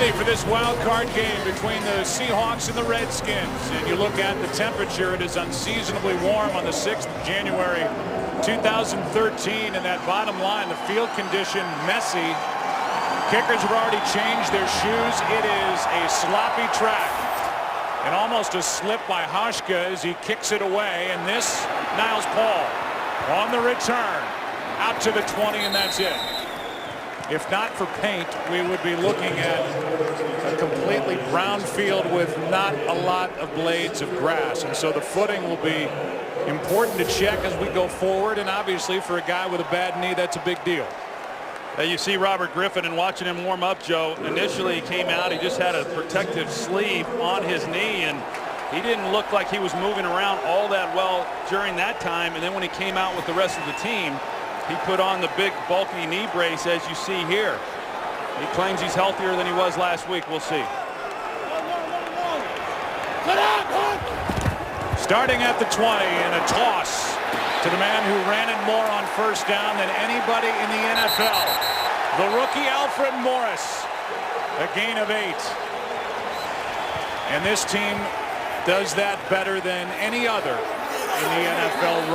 ready for this wild card game between the Seahawks and the Redskins. And you look at the temperature, it is unseasonably warm on the 6th of January 2013. And that bottom line, the field condition, messy. Kickers have already changed their shoes. It is a sloppy track. And almost a slip by Hauschka as he kicks it away. And this, Niles Paul on the return. Out to the 20, and that's it. If not for paint, we would be looking at a completely brown field with not a lot of blades of grass. And so the footing will be important to check as we go forward. And obviously for a guy with a bad knee, that's a big deal. You see Robert Griffin, and watching him warm up, Joe, initially he came out, he just had a protective sleeve on his knee, and he didn't look like he was moving around all that well during that time. And then when he came out with the rest of the team, he put on the big bulky knee brace, as you see here. He claims he's healthier than he was last week. We'll see. Starting at the 20, and a toss to the man who ran it more on first down than anybody in the NFL. The rookie Alfred Morris, a gain of 8. And this team does that better than any other in the NFL.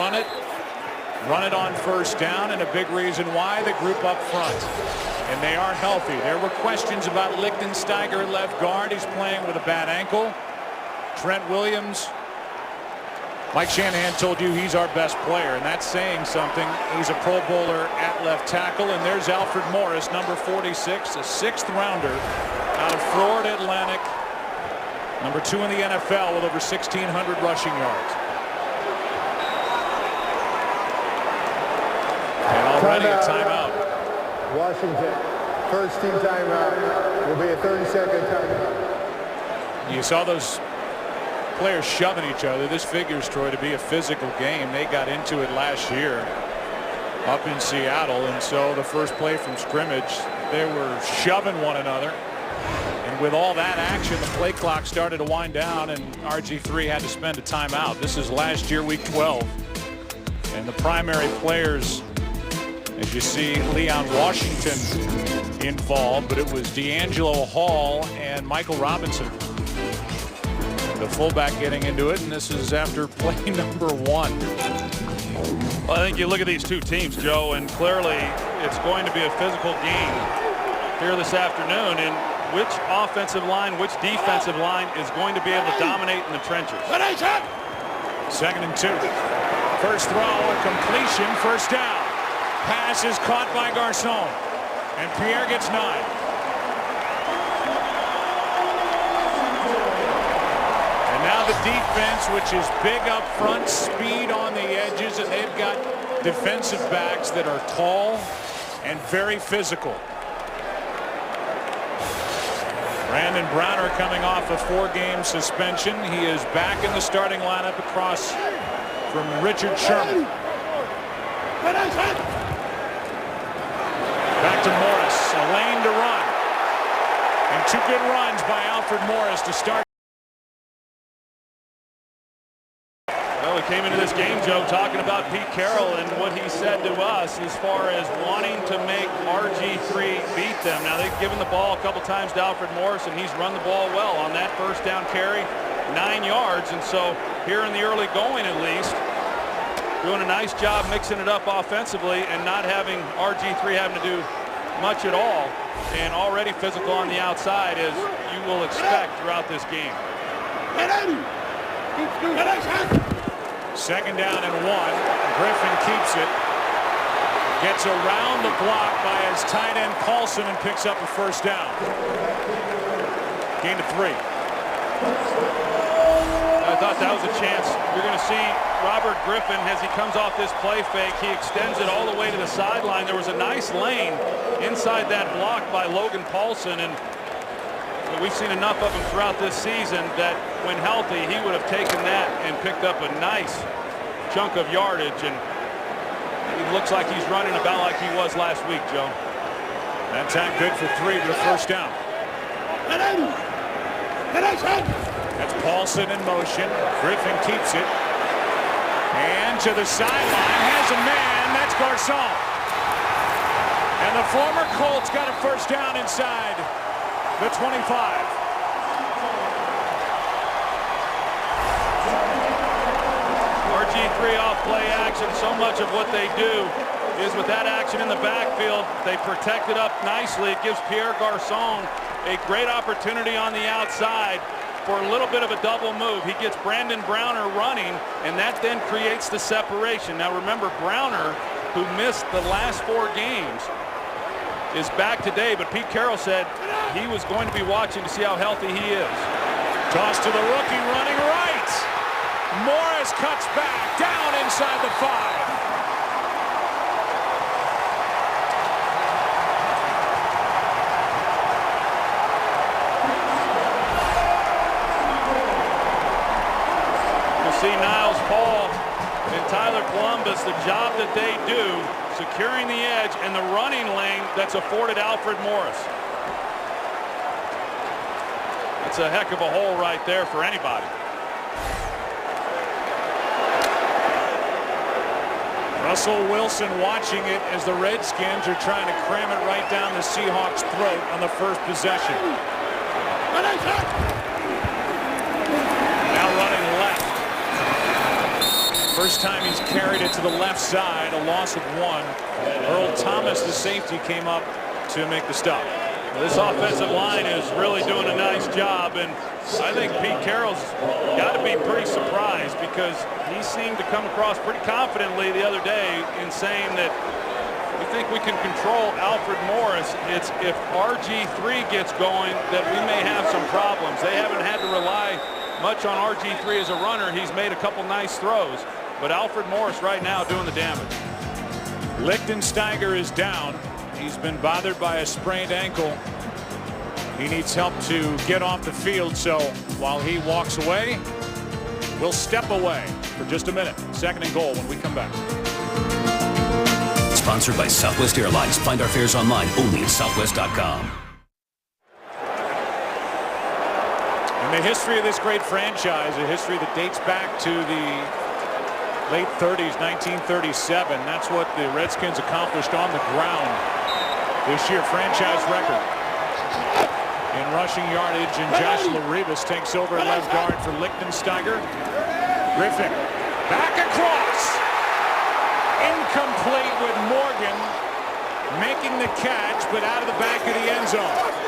Run it on first down, and a big reason why, the group up front. And they are healthy. There were questions about Lichtensteiger at left guard. He's playing with a bad ankle. Trent Williams, Mike Shanahan told you he's our best player, and that's saying something. He's a Pro Bowler at left tackle. And there's Alfred Morris, number 46, a 6th rounder out of Florida Atlantic, number 2 in the NFL with over 1,600 rushing yards. And already a timeout. Washington, first team timeout. Will be a 30-second timeout. You saw those players shoving each other. This figures, Troy, to be a physical game. They got into it last year up in Seattle, and so the first play from scrimmage, they were shoving one another. And with all that action, the play clock started to wind down, and RG3 had to spend a timeout. This is last year, week 12. And the primary players, as you see, Leon Washington involved, but it was D'Angelo Hall and Michael Robinson, the fullback, getting into it. And this is after play number 1. Well, I think you look at these two teams, Joe, and clearly it's going to be a physical game here this afternoon. And which offensive line, which defensive line is going to be able to dominate in the trenches? 2nd and 2. First throw, a completion, first down. Pass is caught by Garcon, and Pierre gets 9. And now the defense, which is big up front, speed on the edges, and they've got defensive backs that are tall and very physical. Brandon Browner coming off a 4-game suspension. He is back in the starting lineup across from Richard Sherman. Back to Morris, a lane to run. And 2 good runs by Alfred Morris to start. Well, we came into this game, Joe, talking about Pete Carroll and what he said to us as far as wanting to make RG3 beat them. Now, they've given the ball a couple times to Alfred Morris, and he's run the ball well on that first down carry, 9 yards. And so here in the early going, at least, doing a nice job mixing it up offensively and not having RG3 having to do much at all, and already physical on the outside, as you will expect throughout this game. 2nd down and 1. Griffin keeps it. Gets around the block by his tight end Paulson and picks up a first down. Gain of 3. I thought that was a chance. You're going to see Robert Griffin, as he comes off this play fake, he extends it all the way to the sideline. There was a nice lane inside that block by Logan Paulson, and we've seen enough of him throughout this season that when healthy, he would have taken that and picked up a nice chunk of yardage, and he looks like he's running about like he was last week, Joe. That time good for 3 to the first down. That's Paulson in motion. Griffin keeps it. And to the sideline, has a man. That's Garcon. And the former Colts got a first down inside the 25. RG3 off play action. So much of what they do is with that action in the backfield. They protect it up nicely. It gives Pierre Garçon a great opportunity on the outside for a little bit of a double move. He gets Brandon Browner running, and that then creates the separation. Now remember, Browner, who missed the last 4 games, is back today, but Pete Carroll said he was going to be watching to see how healthy he is. Toss to the rookie running right. Morris cuts back down inside the 5. See Niles Paul and Tyler Columbus, the job that they do, securing the edge and the running lane that's afforded Alfred Morris. It's a heck of a hole right there for anybody. Russell Wilson watching it as the Redskins are trying to cram it right down the Seahawks' throat on the first possession. Now running left. First time he's carried it to the left side, a loss of 1. Earl Thomas, the safety, came up to make the stop. This offensive line is really doing a nice job, and I think Pete Carroll's got to be pretty surprised because he seemed to come across pretty confidently the other day in saying that we think we can control Alfred Morris. It's if RG3 gets going that we may have some problems. They haven't had to rely much on RG3 as a runner. He's made a couple nice throws, but Alfred Morris right now doing the damage. Lichtensteiger is down. He's been bothered by a sprained ankle. He needs help to get off the field, so while he walks away, we'll step away for just a minute. 2nd and goal when we come back. Sponsored by Southwest Airlines. Find our fares online only at southwest.com. In the history of this great franchise, a history that dates back to the late 30s, 1937. That's what the Redskins accomplished on the ground this year. Franchise record in rushing yardage, and Josh Laribas takes over at left guard for Lichtensteiger. Griffin back across. Incomplete with Morgan making the catch, but out of the back of the end zone.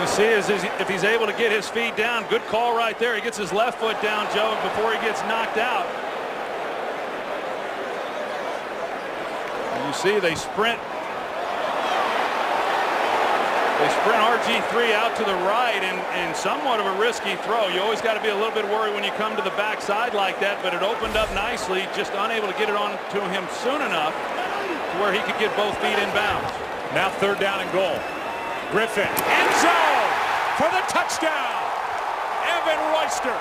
You see is if he's able to get his feet down. Good call right there. He gets his left foot down, Joe, before he gets knocked out. And you see they sprint RG3 out to the right, and somewhat of a risky throw. You always got to be a little bit worried when you come to the backside like that, but it opened up nicely, just unable to get it on to him soon enough to where he could get both feet in bounds. Now 3rd down and goal. Griffin, end zone for the touchdown. Evan Royster.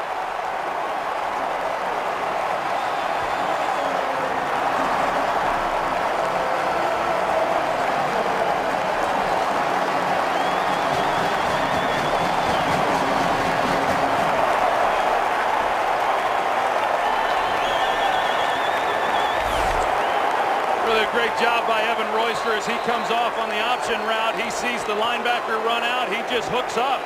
Great job by Evan Royster as he comes off on the option route. He sees the linebacker run out. He just hooks up,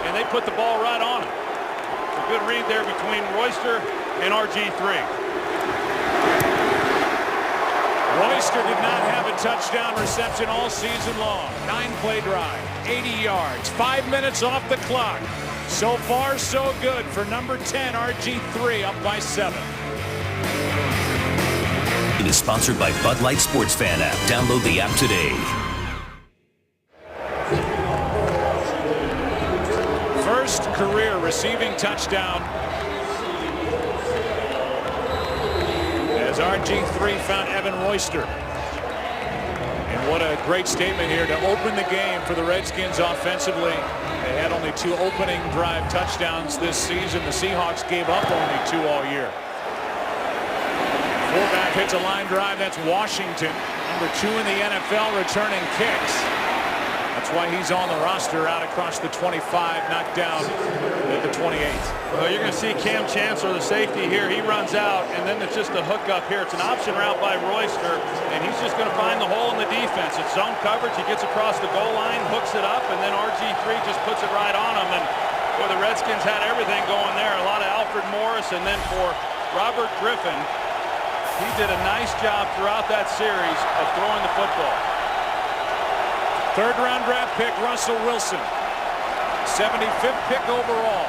and they put the ball right on him. It's a good read there between Royster and RG3. Royster did not have a touchdown reception all season long. 9-play drive, 80 yards, 5 minutes off the clock. So far, so good for number 10, RG3, up by 7. It is sponsored by Bud Light Sports Fan app. Download the app today. First career receiving touchdown as RG3 found Evan Royster. And what a great statement here to open the game for the Redskins offensively. They had only 2 opening drive touchdowns this season. The Seahawks gave up only 2 all year. Fullback hits a line drive. That's Washington, number 2 in the NFL, returning kicks. A That's why he's on the roster out across the 25, knocked down at the 28. Well, you're going to see Cam Chancellor, the safety here. He runs out, and then it's just a hookup here. It's an option route by Royster, and he's just going to find the hole in the defense. It's zone coverage. He gets across the goal line, hooks it up, and then RG3 just puts it right on him. And boy, the Redskins had everything going there. A lot of Alfred Morris, and then for Robert Griffin, he did a nice job throughout that series of throwing the football. Third-round draft pick Russell Wilson, 75th pick overall.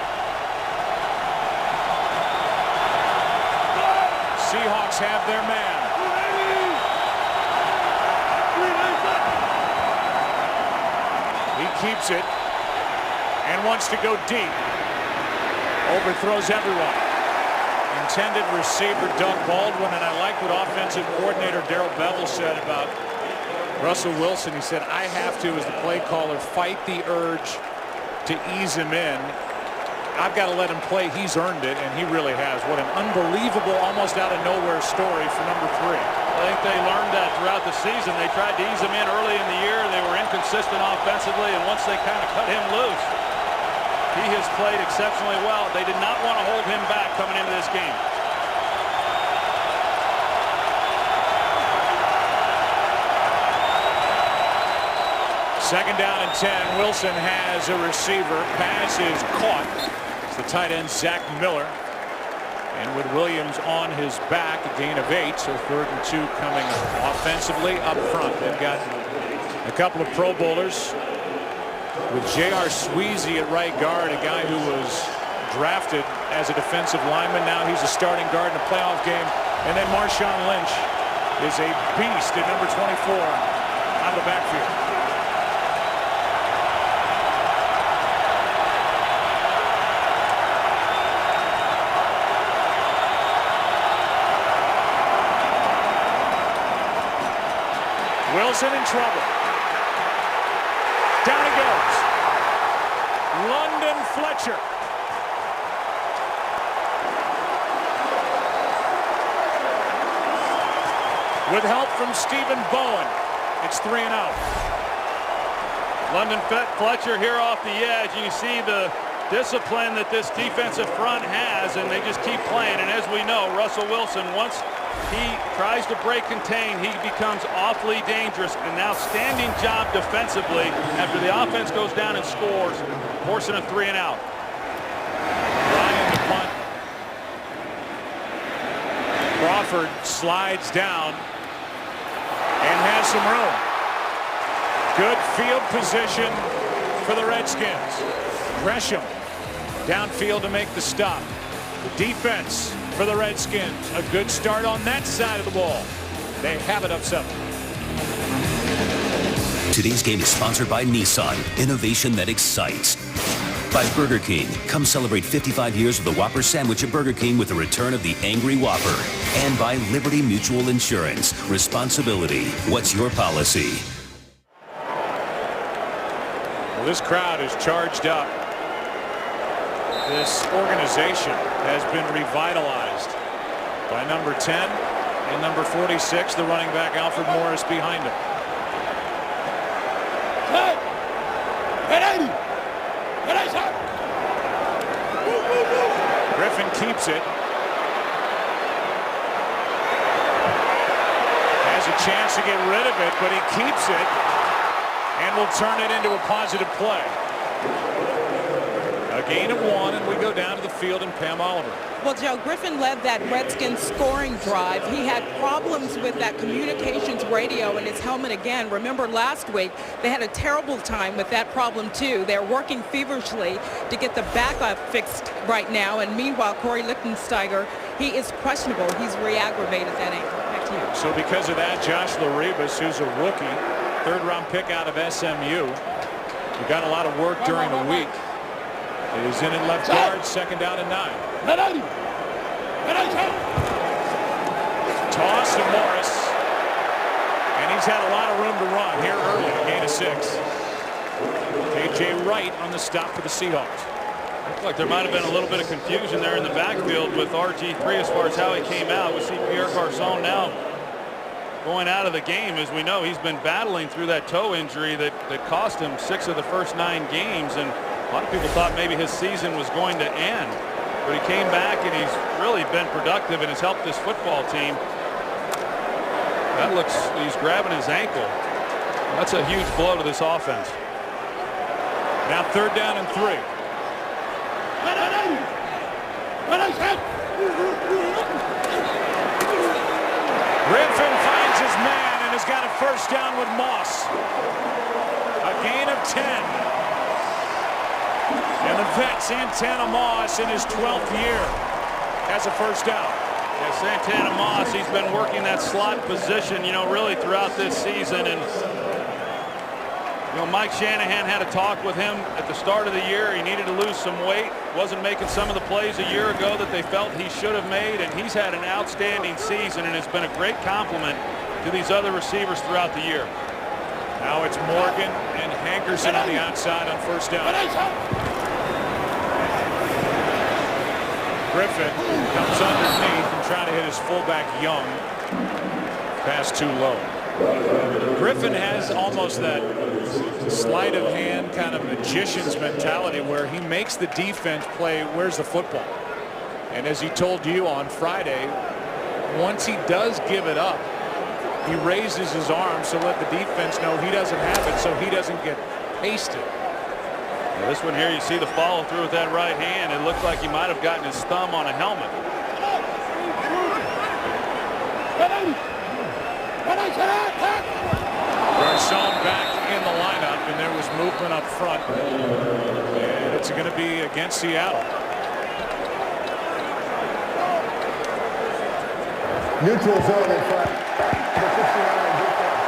Seahawks have their man. He keeps it and wants to go deep. Overthrows everyone. Intended receiver Doug Baldwin, and I like what offensive coordinator Darrell Bevell said about Russell Wilson. He said, I have to, as the play caller, fight the urge to ease him in. I've got to let him play. He's earned it, and he really has. What an unbelievable, almost out of nowhere story for number 3. I think they learned that throughout the season. They tried to ease him in early in the year. They were inconsistent offensively, and once they kind of cut him loose, he has played exceptionally well. They did not want to hold him back coming into this game. Second down and 10. Wilson has a receiver. Pass is caught. It's the tight end Zach Miller. And with Williams on his back, a gain of 8. So 3rd and 2 coming offensively up front. They've got a couple of Pro Bowlers with J.R. Sweezy at right guard, a guy who was drafted as a defensive lineman. Now he's a starting guard in a playoff game. And then Marshawn Lynch is a beast at number 24 out of the backfield. Wilson in trouble. Down he goes. London Fletcher. With help from Stephen Bowen, it's 3 and out. London Fletcher here off the edge. You see the discipline that this defensive front has, and they just keep playing. And as we know, Russell Wilson, once he tries to break contain, he becomes awfully dangerous. And now standing job defensively after the offense goes down and scores, forcing a 3 and out. Ryan the punt. Crawford slides down and has some room. Good field position for the Redskins. Gresham downfield to make the stop. The defense for the Redskins. A good start on that side of the ball. They have it up 7. Today's game is sponsored by Nissan, innovation that excites. By Burger King, come celebrate 55 years of the Whopper sandwich at Burger King with the return of the Angry Whopper. And by Liberty Mutual Insurance, responsibility. What's your policy? Well, this crowd is charged up. This organization has been revitalized by number 10 and number 46, the running back Alfred Morris behind him. Griffin keeps it. Has a chance to get rid of it, but he keeps it and will turn it into a positive play. A gain of 1, and we go down to the field and Pam Oliver. Well, Joe, Griffin led that Redskins scoring drive. He had problems with that communications radio in his helmet again. Remember last week, they had a terrible time with that problem too. They're working feverishly to get the backup fixed right now. And meanwhile, Corey Lichtensteiger, he is questionable. He's re-aggravated that ankle. Back to you. So because of that, Josh Laribas, who's a rookie, 3rd-round pick out of SMU, who got a lot of work during the week, is in at left guard, 2nd down and 9. Toss to Morris, and he's had a lot of room to run here early, gain of 6. J.J. Wright on the stop for the Seahawks. Looked like there might have been a little bit of confusion there in the backfield with RG3 as far as how he came out. We see Pierre Garçon now going out of the game. As we know, he's been battling through that toe injury that cost him 6 of the first 9 games, and a lot of people thought maybe his season was going to end. But he came back and he's really been productive and has helped this football team. That looks, he's grabbing his ankle. That's a huge blow to this offense. Now 3rd down and 3. Griffin finds his man and has got a first down with Moss. A gain of 10. And the vet Santana Moss in his 12th year has a first down. Yeah, Santana Moss, he's been working that slot position, you know, really throughout this season. And you know, Mike Shanahan had a talk with him at the start of the year. He needed to lose some weight, wasn't making some of the plays a year ago that they felt he should have made, and he's had an outstanding season, and it's been a great compliment to these other receivers throughout the year. Now it's Morgan and Hankerson on the outside on first down. Griffin comes underneath and trying to hit his fullback Young. Pass too low. Griffin has almost that sleight of hand kind of magician's mentality where he makes the defense play where's the football. And as he told you on Friday, once he does give it up, he raises his arms to let the defense know he doesn't have it so he doesn't get pasted. Now this one here, you see the follow through with that right hand. It looks like he might have gotten his thumb on a helmet. Garcon back in the lineup, and there was movement up front, and it's going to be against Seattle. Neutral zone in front. The 59 defense.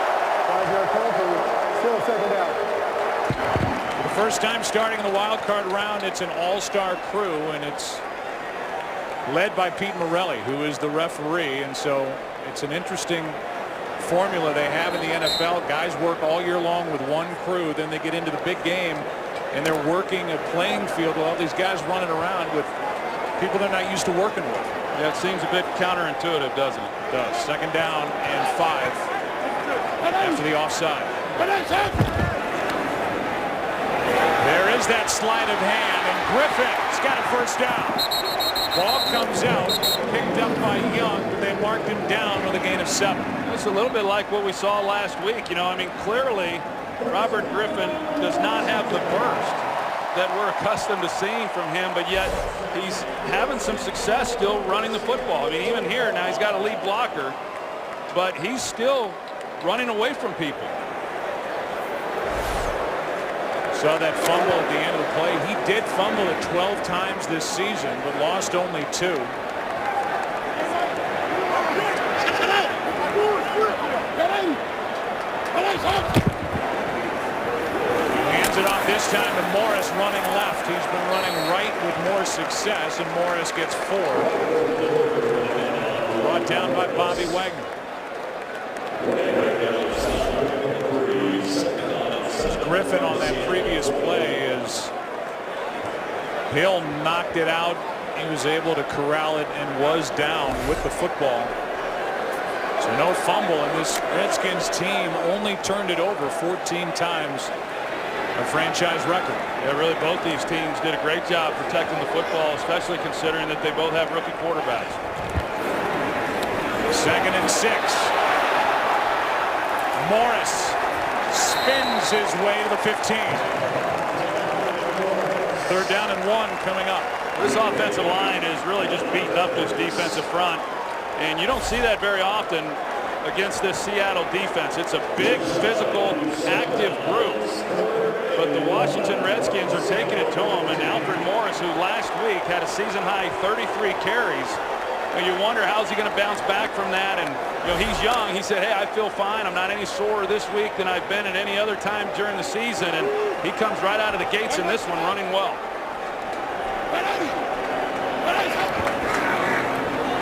5-yard call for still second down. For the first time starting in the wild card round, it's an all-star crew, and it's led by Pete Morelli, who is the referee, and so it's an interesting formula they have in the NFL. Guys work all year long with one crew, then they get into the big game and they're working a playing field with all these guys running around with people they're not used to working with. Yeah, it seems a bit counterintuitive, doesn't it? It does. 2nd down and 5 after the offside. There is that sleight of hand, and Griffin's got a first down. Ball comes out, picked up by Young, but they marked him down with a gain of 7. It's a little bit like what we saw last week. You know, I mean, clearly Robert Griffin does not have the burst that we're accustomed to seeing from him, but yet he's having some success still running the football. I mean, even here now he's got a lead blocker, but he's still running away from people. Saw that fumble at the end of the play. He did fumble it 12 times this season, but lost only 2. Hands it off this time to Morris running left. He's been running right with more success, and Morris gets 4. Brought down by Bobby Wagner. Griffin on that previous play as Hill knocked it out. He was able to corral it and was down with the football. So no fumble, and this Redskins team only turned it over 14 times, a franchise record. Yeah, really both these teams did a great job protecting the football, especially considering that they both have rookie quarterbacks. 2nd and 6. Morris spins his way to the 15. 3rd down and 1 coming up. This offensive line is really just beating up this defensive front, and you don't see that very often against this Seattle defense. It's a big, physical, active group, but the Washington Redskins are taking it to them, and Alfred Morris, who last week had a season-high 33 carries, you wonder how's he going to bounce back from that. And you know, he's young. He said, hey, I feel fine. I'm not any sorer this week than I've been at any other time during the season, and he comes right out of the gates in this one running well.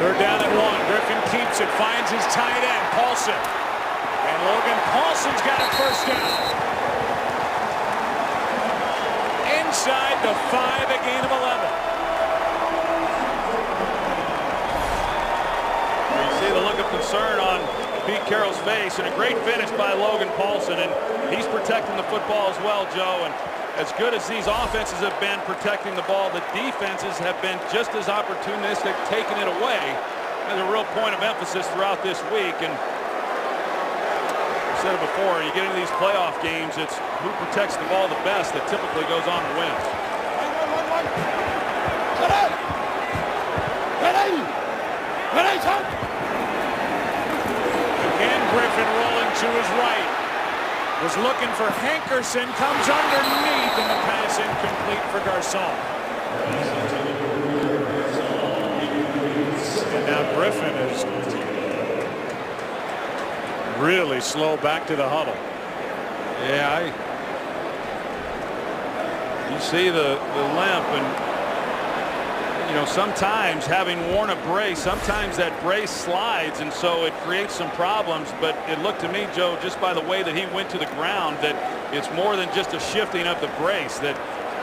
3rd down and 1. Griffin keeps it, finds his tight end, Paulson. And Logan Paulson's got a first down. Inside the 5, a gain of 11. You see the look of concern on Pete Carroll's face, and a great finish by Logan Paulson, and he's protecting the football as well, Joe. And as good as these offenses have been protecting the ball, the defenses have been just as opportunistic, taking it away. There's a real point of emphasis throughout this week. And I said it before, you get into these playoff games, it's who protects the ball the best that typically goes on to win. Again, Griffin rolling to his right. Was looking for Hankerson, comes underneath, and the pass incomplete for Garcon. And now Griffin is really slow back to the huddle. Yeah, you see the limp, and you know, sometimes having worn a brace, sometimes that brace slides, and so it creates some problems. But it looked to me, Joe, just by the way that he went to the ground, that it's more than just a shifting of the brace, that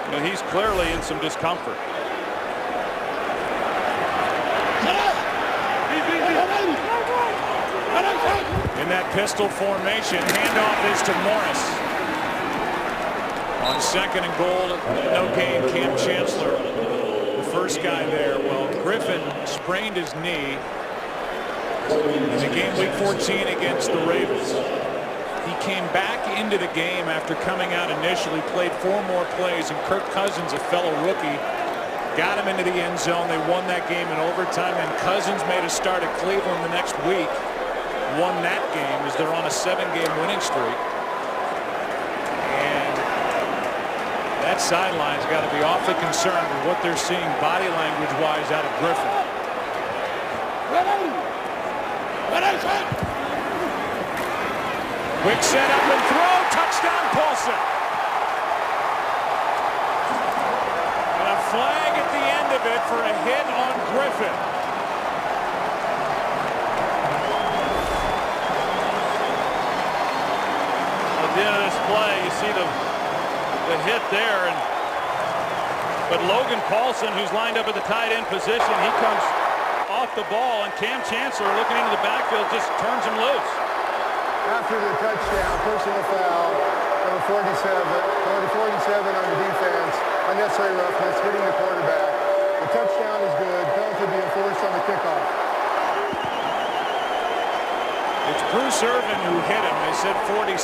you know, he's clearly in some discomfort. In that pistol formation, handoff is to Morris. On 2nd and goal, no gain, Cam Chancellor, the first guy there. Well, Griffin sprained his knee in the game week 14 against the Ravens. He came back into the game after coming out initially, played 4 more plays, and Kirk Cousins, a fellow rookie, got him into the end zone. They won that game in overtime, and Cousins made a start at Cleveland the next week. Won that game as they're on a 7-game winning streak. And that sideline's got to be awfully concerned with what they're seeing body language-wise out of Griffin. Quick set up and throw. Touchdown, Paulson. And a flag at the end of it for a hit on Griffin. At the end of this play, you see the hit there, but Logan Paulson, who's lined up at the tight end position, he comes off the ball, and Cam Chancellor, looking into the backfield, just turns him loose. After the touchdown, personal foul, number 47 on the defense, unnecessary roughness, hitting the quarterback. The touchdown is good. Penalty being enforced on the kickoff. It's Bruce Irvin who hit him. They said 47.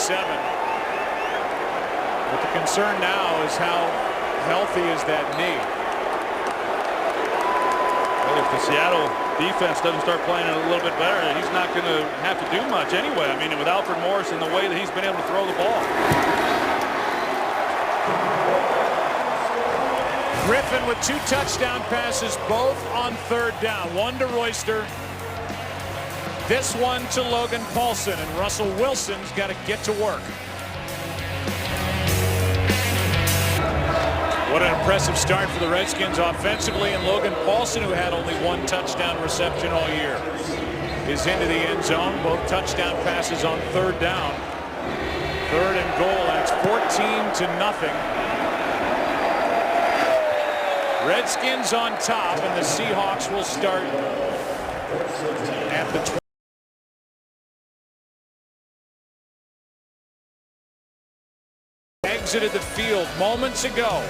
But the concern now is how healthy is that knee. Well, if the Seattle defense doesn't start playing it a little bit better, he's not going to have to do much anyway. I mean, with Alfred Morris and the way that he's been able to throw the ball. Griffin with 2 touchdown passes, both on 3rd down. One to Royster. This one to Logan Paulson, and Russell Wilson's got to get to work. What an impressive start for the Redskins offensively, and Logan Paulson, who had only 1 touchdown reception all year, is into the end zone. Both touchdown passes on 3rd down. 3rd and goal, that's 14-0. Redskins on top, and the Seahawks will start at the 20. Exited the field moments ago.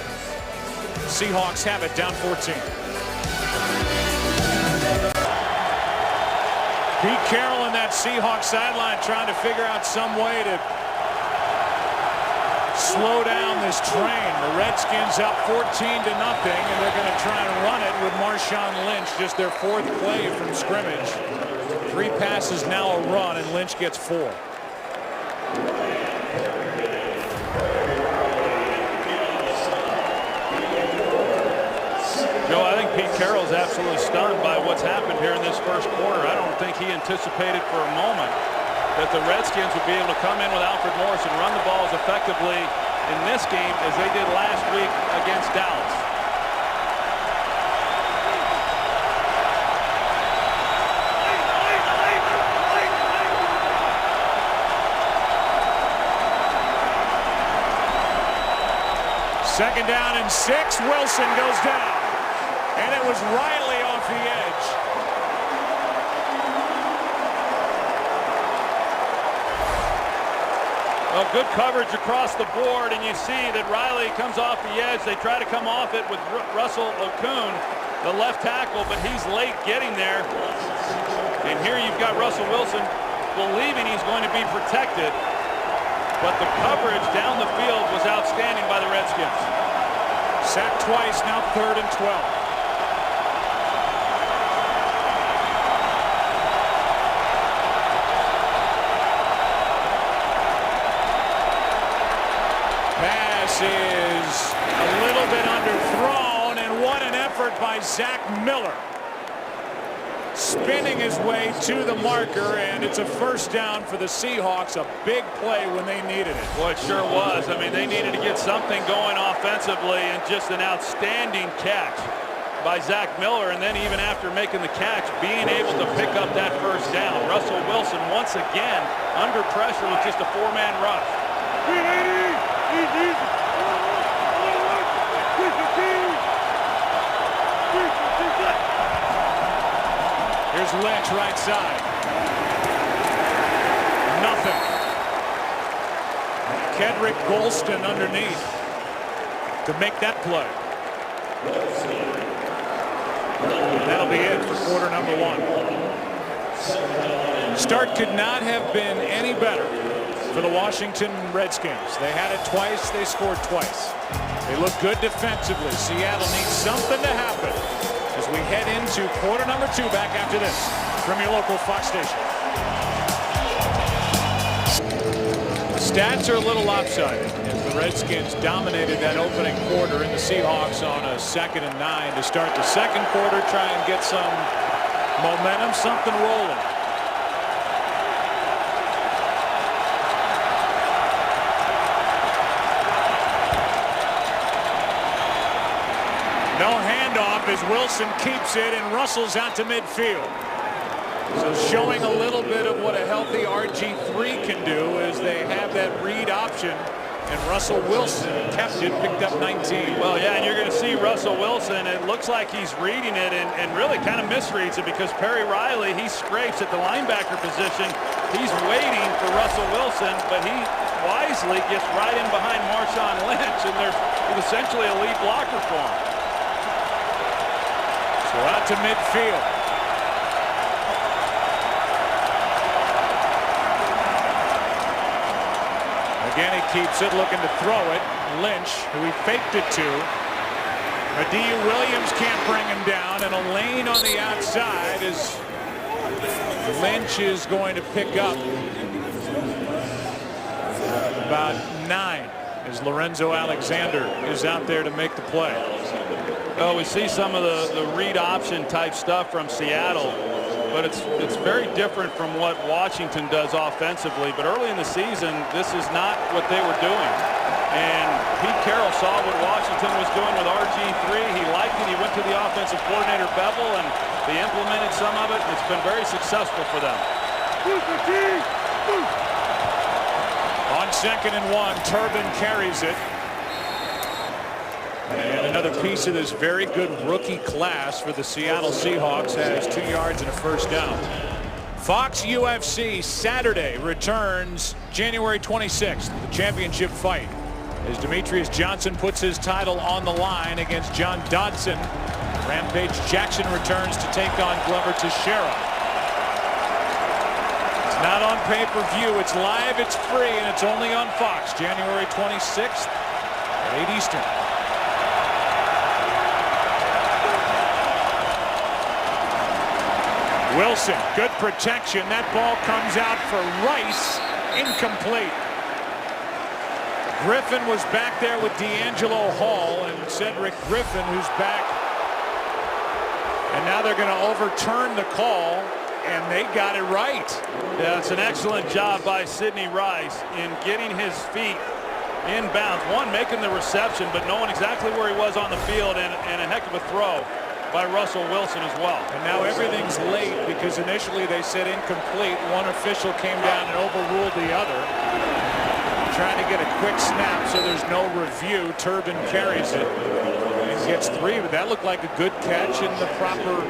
Seahawks have it, down 14. Pete Carroll in that Seahawks sideline trying to figure out some way to slow down this train. The Redskins up 14-0, and they're going to try and run it with Marshawn Lynch, just their 4th play from scrimmage. 3 passes, now a run, and Lynch gets 4. Joe, I think Pete Carroll's absolutely stunned by what's happened here in this first quarter. I don't think he anticipated for a moment that the Redskins would be able to come in with Alfred Morris and run the ball as effectively in this game as they did last week against Dallas. Second down and 6. Wilson goes down. And it was Riley off the edge. Well, good coverage across the board, and you see that Riley comes off the edge. They try to come off it with Russell Okung, the left tackle, but he's late getting there. And here you've got Russell Wilson believing he's going to be protected, but the coverage down the field was outstanding by the Redskins. Sacked twice, now 3rd and 12. Is a little bit underthrown, and what an effort by Zach Miller. Spinning his way to the marker, and it's a first down for the Seahawks. A big play when they needed it. Boy, it sure was. I mean, they needed to get something going offensively, and just an outstanding catch by Zach Miller, and then even after making the catch, being able to pick up that first down. Russell Wilson once again under pressure with just a 4-man rush. Here's Lynch right side. Nothing. Kedrick Golston underneath to make that play. That'll be it for quarter number 1. Start could not have been any better for the Washington Redskins. They had it twice, they scored twice. They look good defensively. Seattle needs something to happen as we head into quarter number 2. Back after this from your local Fox station. Stats are a little lopsided as the Redskins dominated that opening quarter, and the Seahawks on a 2nd and 9 to start the second quarter, try and get some momentum, something rolling. No handoff as Wilson keeps it, and Russell's out to midfield. So showing a little bit of what a healthy RG3 can do as they have that read option, and Russell Wilson kept it, picked up 19. Well, yeah, and you're going to see Russell Wilson. It looks like he's reading it and really kind of misreads it, because Perry Riley, he scrapes at the linebacker position. He's waiting for Russell Wilson, but he wisely gets right in behind Marshawn Lynch, and there's essentially a lead blocker for him. So out to midfield. Again, he keeps it, looking to throw it. Lynch, who he faked it to. Adieu Williams can't bring him down, and a lane on the outside as Lynch is going to pick up about 9 as Lorenzo Alexander is out there to make the play. Well, we see some of the read option type stuff from Seattle, but it's very different from what Washington does offensively. But early in the season, this is not what they were doing. And Pete Carroll saw what Washington was doing with RG3. He liked it. He went to the offensive coordinator Bevel, and they implemented some of it. It's been very successful for them. On 2nd and 1, Turbin carries it. And another piece of this very good rookie class for the Seattle Seahawks has 2 yards and a first down. Fox UFC Saturday returns January 26th, the championship fight, as Demetrius Johnson puts his title on the line against John Dodson. Rampage Jackson returns to take on Glover Teixeira. It's not on pay-per-view, it's live, it's free, and it's only on Fox, January 26th at 8 Eastern. Wilson, good protection. That ball comes out for Rice, incomplete. Griffin was back there with D'Angelo Hall, and Cedric Griffin, who's back. And now they're going to overturn the call, and they got it right. Yeah, it's an excellent job by Sidney Rice in getting his feet in bounds. One, making the reception, but knowing exactly where he was on the field, and a heck of a throw by Russell Wilson as well. And now everything's late because initially they said incomplete. One official came down and overruled the other. Trying to get a quick snap so there's no review. Turbin carries it and gets 3, but that looked like a good catch in the proper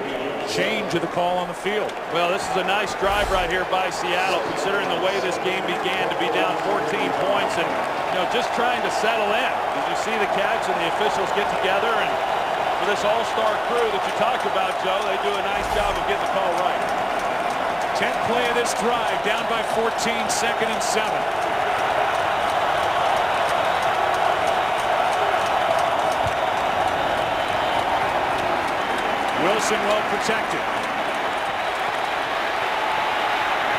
change of the call on the field. Well, this is a nice drive right here by Seattle, considering the way this game began, to be down 14 points and, just trying to settle in. As you see the catch and the officials get together, and for this all-star crew that you talked about, Joe, they do a nice job of getting the call right. 10th play of this drive, down by 14, 2nd and 7. Wilson well protected.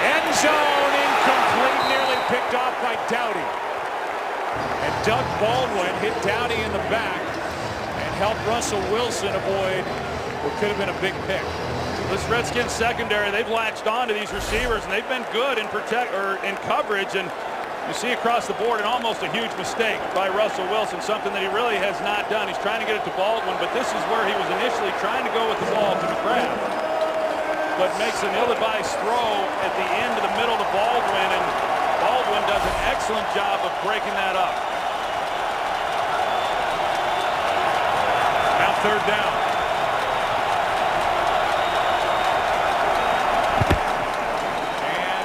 End zone incomplete, nearly picked off by Dowdy. And Doug Baldwin hit Dowdy in the back and helped Russell Wilson avoid what could have been a big pick. This Redskins secondary, they've latched on to these receivers, and they've been good in in coverage. And you see across the board, and almost a huge mistake by Russell Wilson, something that he really has not done. He's trying to get it to Baldwin, but this is where he was initially trying to go with the ball to McGrath, but makes an ill-advised throw at the end of the middle to Baldwin, and Baldwin does an excellent job of breaking that up. Now 3rd down.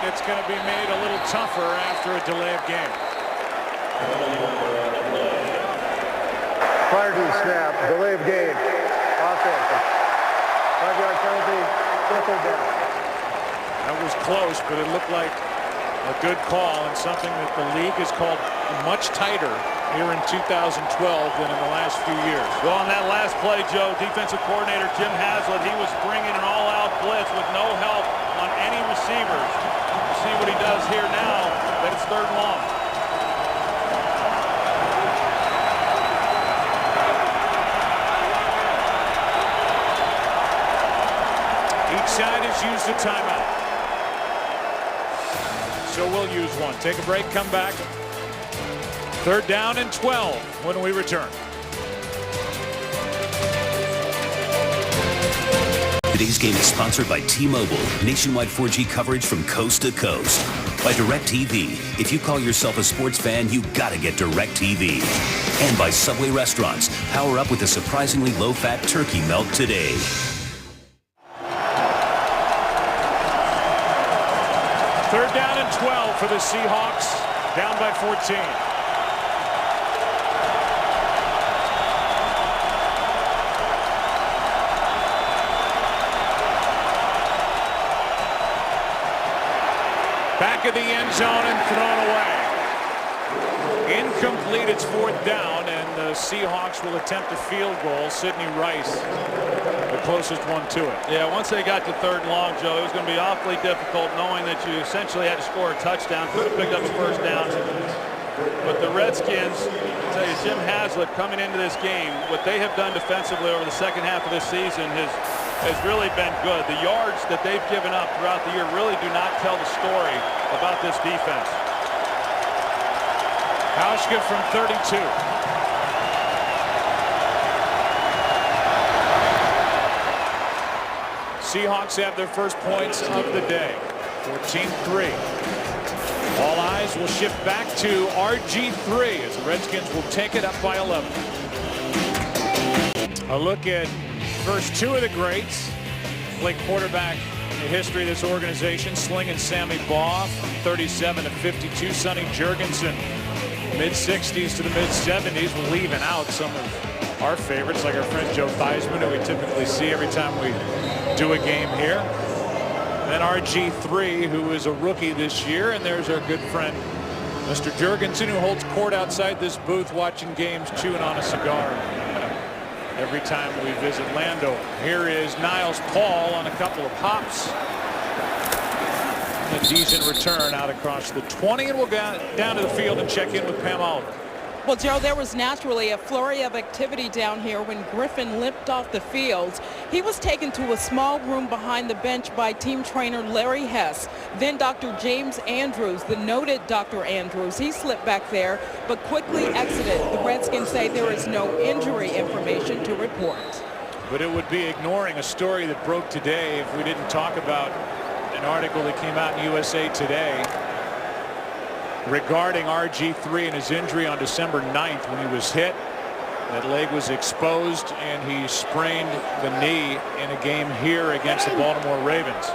It's going to be made a little tougher after a delay of game. Prior to the snap, delay of game. Offense. 5-yard penalty, 3rd down. That was close, but it looked like a good call and something that the league has called much tighter here in 2012 than in the last few years. Well, on that last play, Joe, defensive coordinator Jim Haslett, he was bringing an all-out blitz with no help on any receivers. See what he does here now, that it's 3rd and long. Each side has used a timeout. So we'll use one. Take a break, come back. 3rd down and 12 when we return. Today's game is sponsored by T-Mobile, nationwide 4G coverage from coast to coast. By DirecTV, if you call yourself a sports fan, you gotta get DirecTV. And by Subway Restaurants, power up with a surprisingly low-fat turkey melt today. Third down and 12 for the Seahawks, down by 14. Back of the end zone and thrown away. Incomplete, it's 4th down, and the Seahawks will attempt a field goal. Sidney Rice, the closest one to it. Yeah, once they got to 3rd and long, Joe, it was going to be awfully difficult knowing that you essentially had to score a touchdown. Could have picked up a 1st down. But the Redskins, I tell you, Jim Haslett coming into this game, what they have done defensively over the second half of this season has really been good. The yards that they've given up throughout the year really do not tell the story about this defense. Hauschka from 32. Seahawks have their first points of the day. 14-3. All eyes will shift back to RG3 as the Redskins will take it up by 11. A look at first 2 of the greats. Played quarterback in the history of this organization. Slinging Sammy Baugh from 37 to 52. Sonny Jurgensen, mid-60s to the mid-70s. We're leaving out some of our favorites, like our friend Joe Theismann, who we typically see every time we do a game here. And then RG3, who is a rookie this year. And there's our good friend, Mr. Jurgensen, who holds court outside this booth watching games, chewing on a cigar every time we visit Landover. Here is Niles Paul on a couple of hops. A decent return out across the 20, and we'll go down to the field and check in with Pam Oliver. Well, Joe, there was naturally a flurry of activity down here when Griffin limped off the field. He was taken to a small room behind the bench by team trainer Larry Hess. Then Dr. James Andrews, the noted Dr. Andrews, he slipped back there but quickly exited. The Redskins say there is no injury information to report. But it would be ignoring a story that broke today if we didn't talk about an article that came out in USA Today regarding RG3 and his injury on December 9th when he was hit That leg was exposed, and he sprained the knee in a game here against the Baltimore Ravens.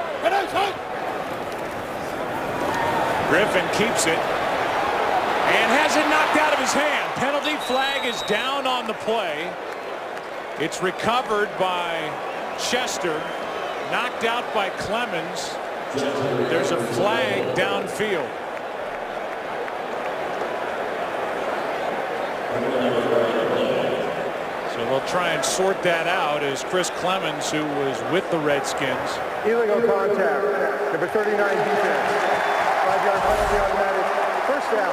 Griffin keeps it and has it knocked out of his hand. Penalty flag is down on the play. It's recovered by Chester, knocked out by Clemens. There's a flag downfield. So they'll try and sort that out as Chris Clemens, who was with the Redskins. Illegal contact. Number 39 defense. 5-yard penalty automatic. First down.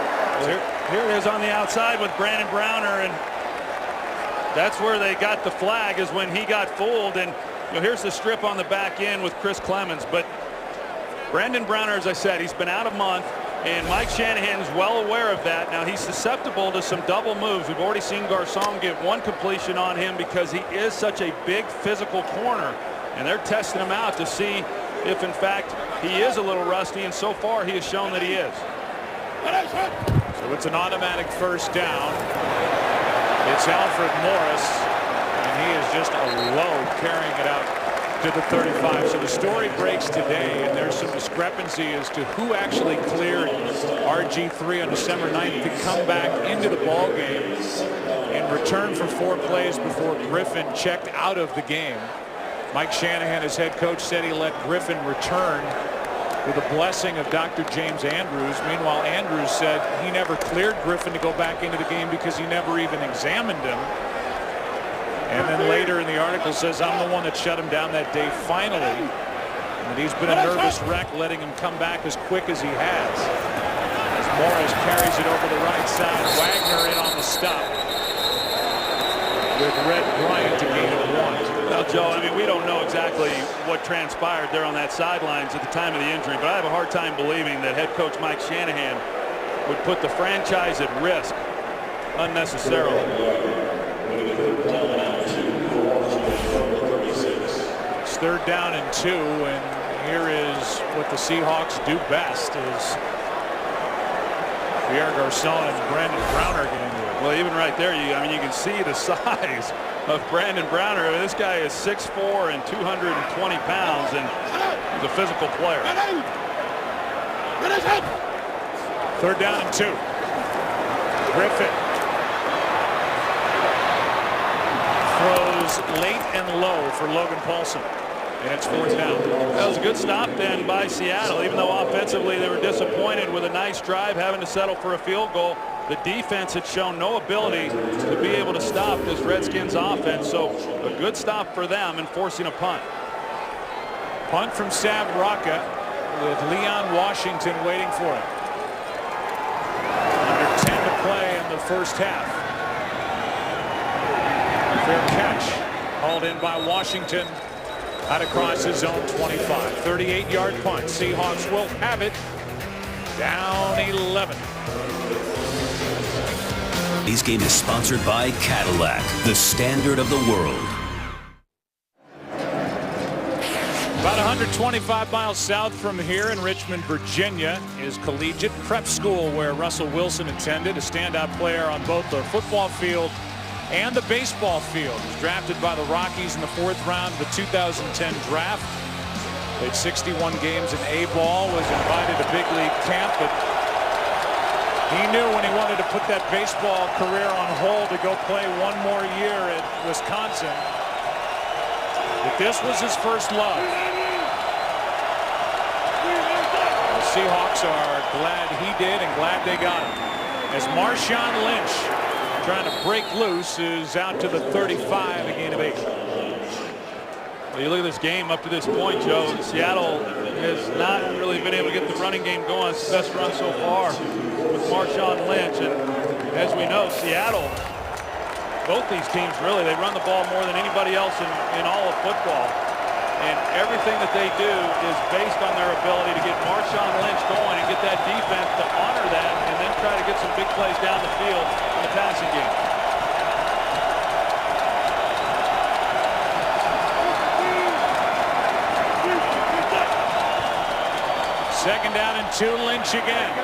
Here it is on the outside with Brandon Browner, and that's where they got the flag, is when he got fooled. And here's the strip on the back end with Chris Clemens. But Brandon Browner, as I said, he's been out a month, and Mike Shanahan's well aware of that. Now he's susceptible to some double moves. We've already seen Garcon get one completion on him because he is such a big physical corner, and they're testing him out to see if in fact he is a little rusty, and so far he has shown that he is. So it's an automatic first down. It's Alfred Morris, and he is just alone carrying it out to the 35. So the story breaks today, and there's some discrepancy as to who actually cleared RG3 on December 9th to come back into the ball game in return for 4 plays before Griffin checked out of the game. Mike Shanahan, as head coach, said he let Griffin return with the blessing of Dr. James Andrews. Meanwhile, Andrews said he never cleared Griffin to go back into the game because he never even examined him. And then later in the article says, I'm the one that shut him down that day finally. And he's been a nervous wreck letting him come back as quick as he has. As Morris carries it over the right side. Wagner in on the stop with Red Bryant to gain of 1. Well, Joe, I mean, we don't know exactly what transpired there on that sidelines at the time of the injury, but I have a hard time believing that head coach Mike Shanahan would put the franchise at risk unnecessarily. It's 3rd down and 2, and here is what the Seahawks do best is Pierre Garcon and Brandon Browner get into it. Well, even right there, you can see the size of Brandon Browner. I mean, this guy is 6'4" and 220 pounds, and he's a physical player. 3rd down and 2. Griffin throws late and low for Logan Paulson, and it's 4th down. That was a good stop then by Seattle. Even though offensively they were disappointed with a nice drive having to settle for a field goal, the defense had shown no ability to be able to stop this Redskins offense. So a good stop for them and forcing a punt. Punt from Sav Rocca with Leon Washington waiting for it. Under 10 to play in the first half. Fair catch hauled in by Washington out across his own 25. 38-yard punt. Seahawks will have it. Down 11. Today's game is sponsored by Cadillac, the standard of the world. About 125 miles south from here in Richmond, Virginia, is Collegiate Prep School, where Russell Wilson attended, a standout player on both the football field and the baseball field. He was drafted by the Rockies in the 4th round of the 2010 draft. Played 61 games in A-ball, was invited to big league camp, but he knew when he wanted to put that baseball career on hold to go play one more year at Wisconsin, that this was his first love. The Seahawks are glad he did and glad they got him. As Marshawn Lynch, trying to break loose, is out to the 35, a gain of 8. Well, you look at this game up to this point, Joe. Seattle has not really been able to get the running game going. It's the best run so far with Marshawn Lynch. And as we know, Seattle, both these teams really, they run the ball more than anybody else in all of football. And everything that they do is based on their ability to get Marshawn Lynch going and get that defense to honor that and then try to get some big plays down the field in the passing game. Second down and 2, Lynch again.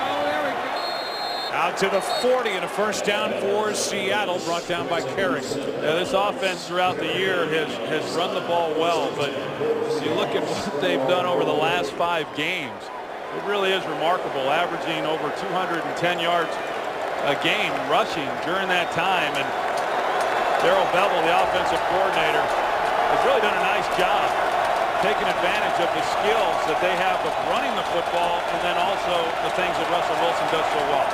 Out to the 40 and a first down for Seattle, brought down by Kerrigan. Yeah, this offense throughout the year has run the ball well, but you look at what they've done over the last 5 games. It really is remarkable, averaging over 210 yards a game rushing during that time. And Darrell Bevell, the offensive coordinator, has really done a nice job taking advantage of the skills that they have of running the football and then also the things that Russell Wilson does so well.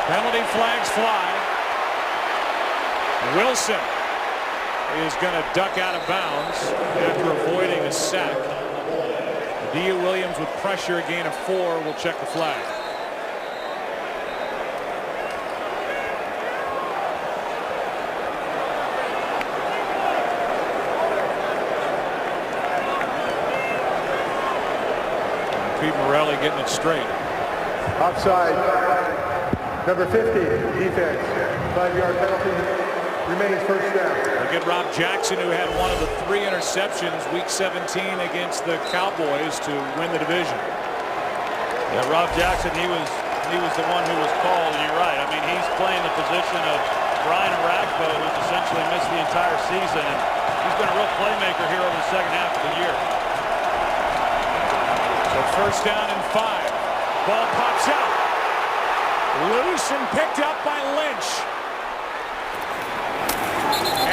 Penalty flags fly. Wilson is going to duck out of bounds after avoiding a sack. Dia Williams with pressure, a gain of 4, will check the flag. Pete Morelli getting it straight. Offside. Number 50, defense. 5-yard penalty. Remains first down. We'll get Rob Jackson, who had one of the 3 interceptions week 17 against the Cowboys to win the division. Yeah, Rob Jackson, he was the one who was called, and you're right. I mean, he's playing the position of Brian Arakpo, who's essentially missed the entire season, and he's been a real playmaker here over the second half of the year. So first down and 5. Ball pops out. Loose and picked up by Lynch.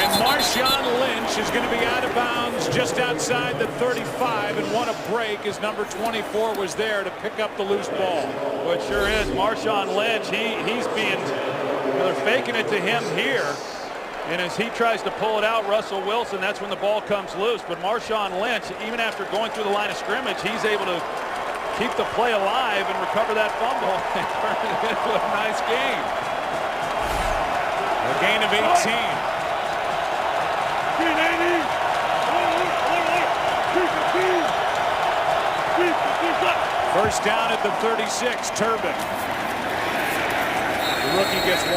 And Marshawn Lynch is going to be out of bounds just outside the 35, and what a break as number 24 was there to pick up the loose ball. Well, it sure is. Marshawn Lynch, he's being, they're faking it to him here. And as he tries to pull it out, Russell Wilson, that's when the ball comes loose. But Marshawn Lynch, even after going through the line of scrimmage, he's able to keep the play alive and recover that fumble and turn it into a nice game. A gain of 18. First down at the 36, Turbin. The rookie gets 1.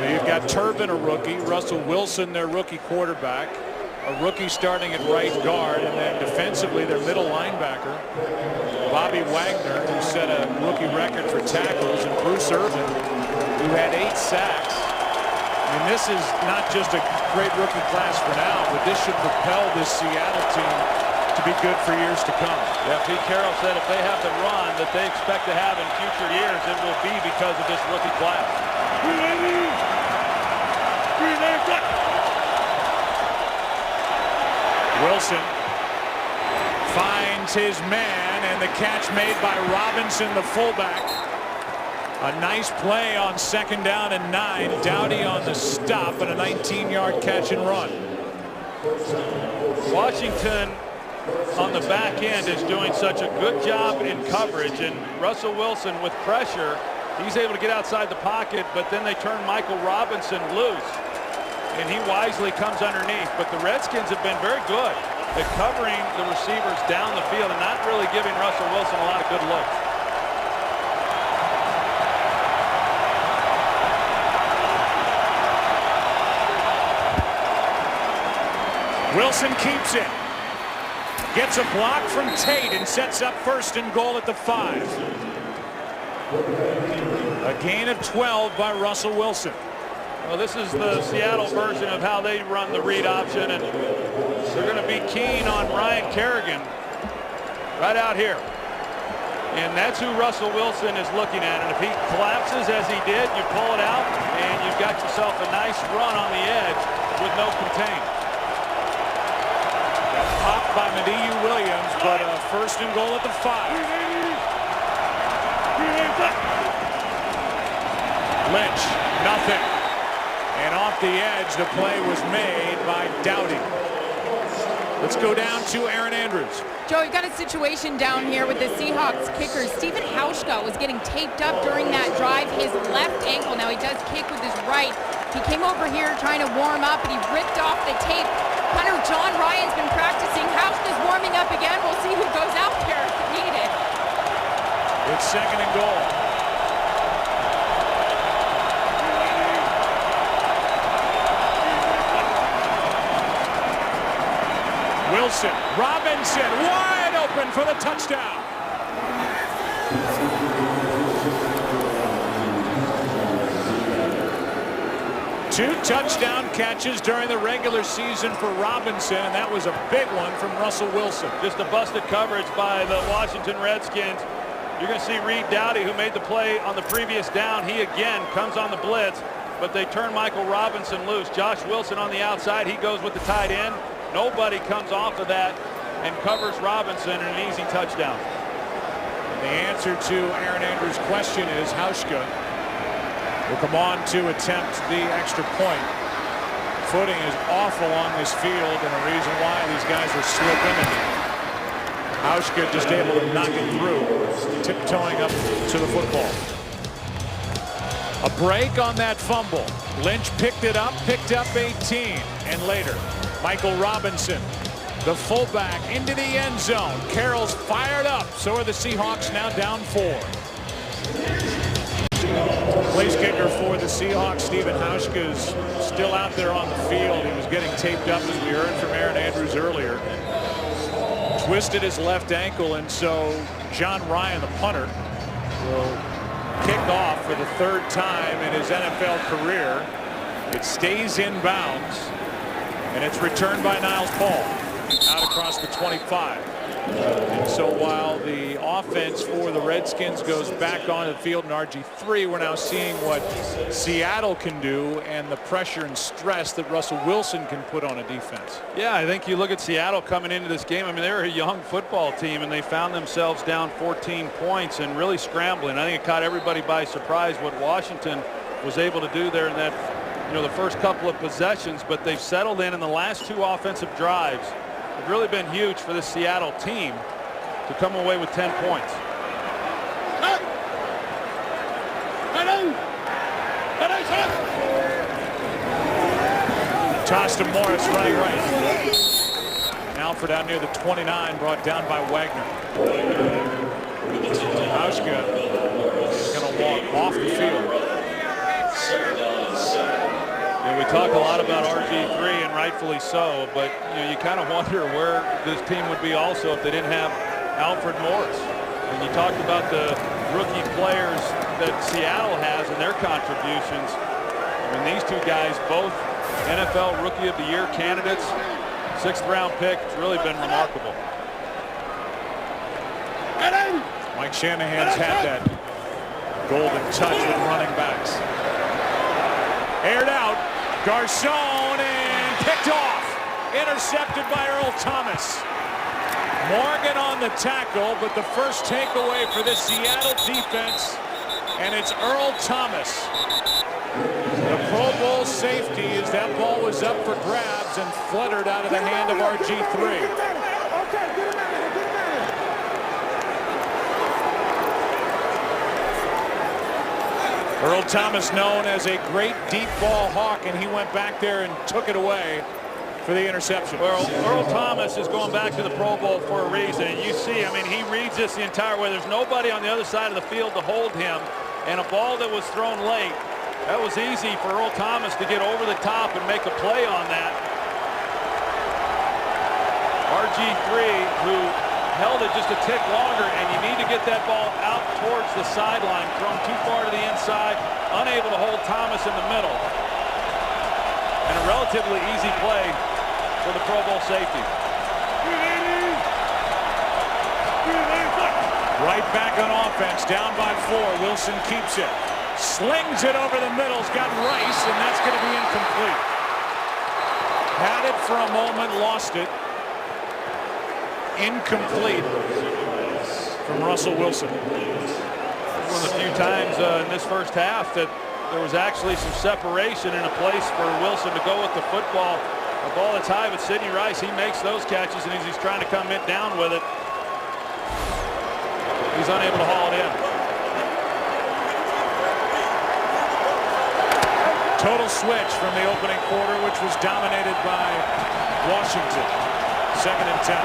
Now you've got Turbin, a rookie, Russell Wilson, their rookie quarterback, a rookie starting at right guard, and then defensively their middle linebacker, Bobby Wagner, who set a rookie record for tackles, and Bruce Irvin, who had 8 sacks. I mean, this is not just a great rookie class for now, but this should propel this Seattle team to be good for years to come. Yeah, Pete Carroll said if they have the run that they expect to have in future years, it will be because of this rookie class. Wilson finds his man, and the catch made by Robinson, the fullback. A nice play on second down and 9. Dowdy on the stop, and a 19-yard catch and run. Washington on the back end is doing such a good job in coverage, and Russell Wilson with pressure, he's able to get outside the pocket, but then they turn Michael Robinson loose, and he wisely comes underneath. But the Redskins have been very good at covering the receivers down the field and not really giving Russell Wilson a lot of good looks. Wilson keeps it. Gets a block from Tate and sets up first and goal at the 5. A gain of 12 by Russell Wilson. Well, this is the Seattle version of how they run the read option, and they're going to be keen on Ryan Kerrigan right out here. And that's who Russell Wilson is looking at. And if he collapses as he did, you pull it out, and you've got yourself a nice run on the edge with no contain. Popped by Dia Williams, but a first and goal at the 5. Lynch, nothing. And off the edge, the play was made by Dowdy. Let's go down to Aaron Andrews. Joe, you've got a situation down here with the Seahawks kicker. Stephen Hauschka was getting taped up during that drive, his left ankle. Now he does kick with his right. He came over here trying to warm up, and he ripped off the tape. Hunter John Ryan's been practicing. Hauschka's warming up again. We'll see who goes out there if needed. It's second and goal. Wilson, Robinson, wide open for the touchdown. Two touchdown catches during the regular season for Robinson, and that was a big one from Russell Wilson. Just a busted coverage by the Washington Redskins. You're going to see Reed Dowdy, who made the play on the previous down. He again comes on the blitz, but they turn Michael Robinson loose. Josh Wilson on the outside. He goes with the tight end. Nobody comes off of that and covers Robinson, and an easy touchdown. The answer to Aaron Andrews' question is Hauschka will come on to attempt the extra point. Footing is awful on this field, and the reason why these guys are slipping, and Hauschka just able to knock it through, tiptoeing up to the football. A break on that fumble. Lynch picked up 18, and later Michael Robinson, the fullback, into the end zone. Carroll's fired up. So are the Seahawks, now down 4. Place kicker for the Seahawks, Stephen Hauschka, is still out there on the field. He was getting taped up, as we heard from Aaron Andrews earlier. Twisted his left ankle, and so John Ryan, the punter, will kick off for the 3rd time in his NFL career. It stays in bounds, and it's returned by Niles Paul out across the 25. And so while the offense for the Redskins goes back on the field in RG3, we're now seeing what Seattle can do and the pressure and stress that Russell Wilson can put on a defense. Yeah, I think you look at Seattle coming into this game. I mean, they're a young football team, and they found themselves down 14 points and really scrambling. I think it caught everybody by surprise what Washington was able to do there in that, the first couple of possessions, but they've settled in the last 2 offensive drives. It's really been huge for the Seattle team to come away with 10 points. Toss to Morris running right. Alfred out near the 29, brought down by Wagner. Hauschka is going to walk off the field. We talk a lot about RG3, and rightfully so, but you kind of wonder where this team would be also if they didn't have Alfred Morris. And you talked about the rookie players that Seattle has and their contributions. I mean, these 2 guys, both NFL Rookie of the Year candidates, 6th-round pick. It's really been remarkable. Mike Shanahan's had that golden touch with running backs. Aired out. Garcon, and picked off. Intercepted by Earl Thomas. Morgan on the tackle, but the first takeaway for this Seattle defense, and it's Earl Thomas. The Pro Bowl safety, as that ball was up for grabs and fluttered out of the hand of RG3. Earl Thomas, known as a great deep ball hawk, and he went back there and took it away for the interception. Well, Earl Thomas is going back to the Pro Bowl for a reason. And you see, I mean, he reads this the entire way. There's nobody on the other side of the field to hold him. And a ball that was thrown late, that was easy for Earl Thomas to get over the top and make a play on that. RG3, who held it just a tick longer, and you need to get that ball out towards the sideline, thrown too far to the inside, unable to hold Thomas in the middle. And a relatively easy play for the Pro Bowl safety. Right back on offense, down by 4. Wilson keeps it. Slings it over the middle. He's got Rice, and that's going to be incomplete. Had it for a moment, lost it. Incomplete from Russell Wilson. One of the few times in this first half that there was actually some separation in a place for Wilson to go with the football. A ball that's high with Sidney Rice, he makes those catches, and as he's trying to come down with it, he's unable to haul it in. Total switch from the opening quarter, which was dominated by Washington. 2nd and 10.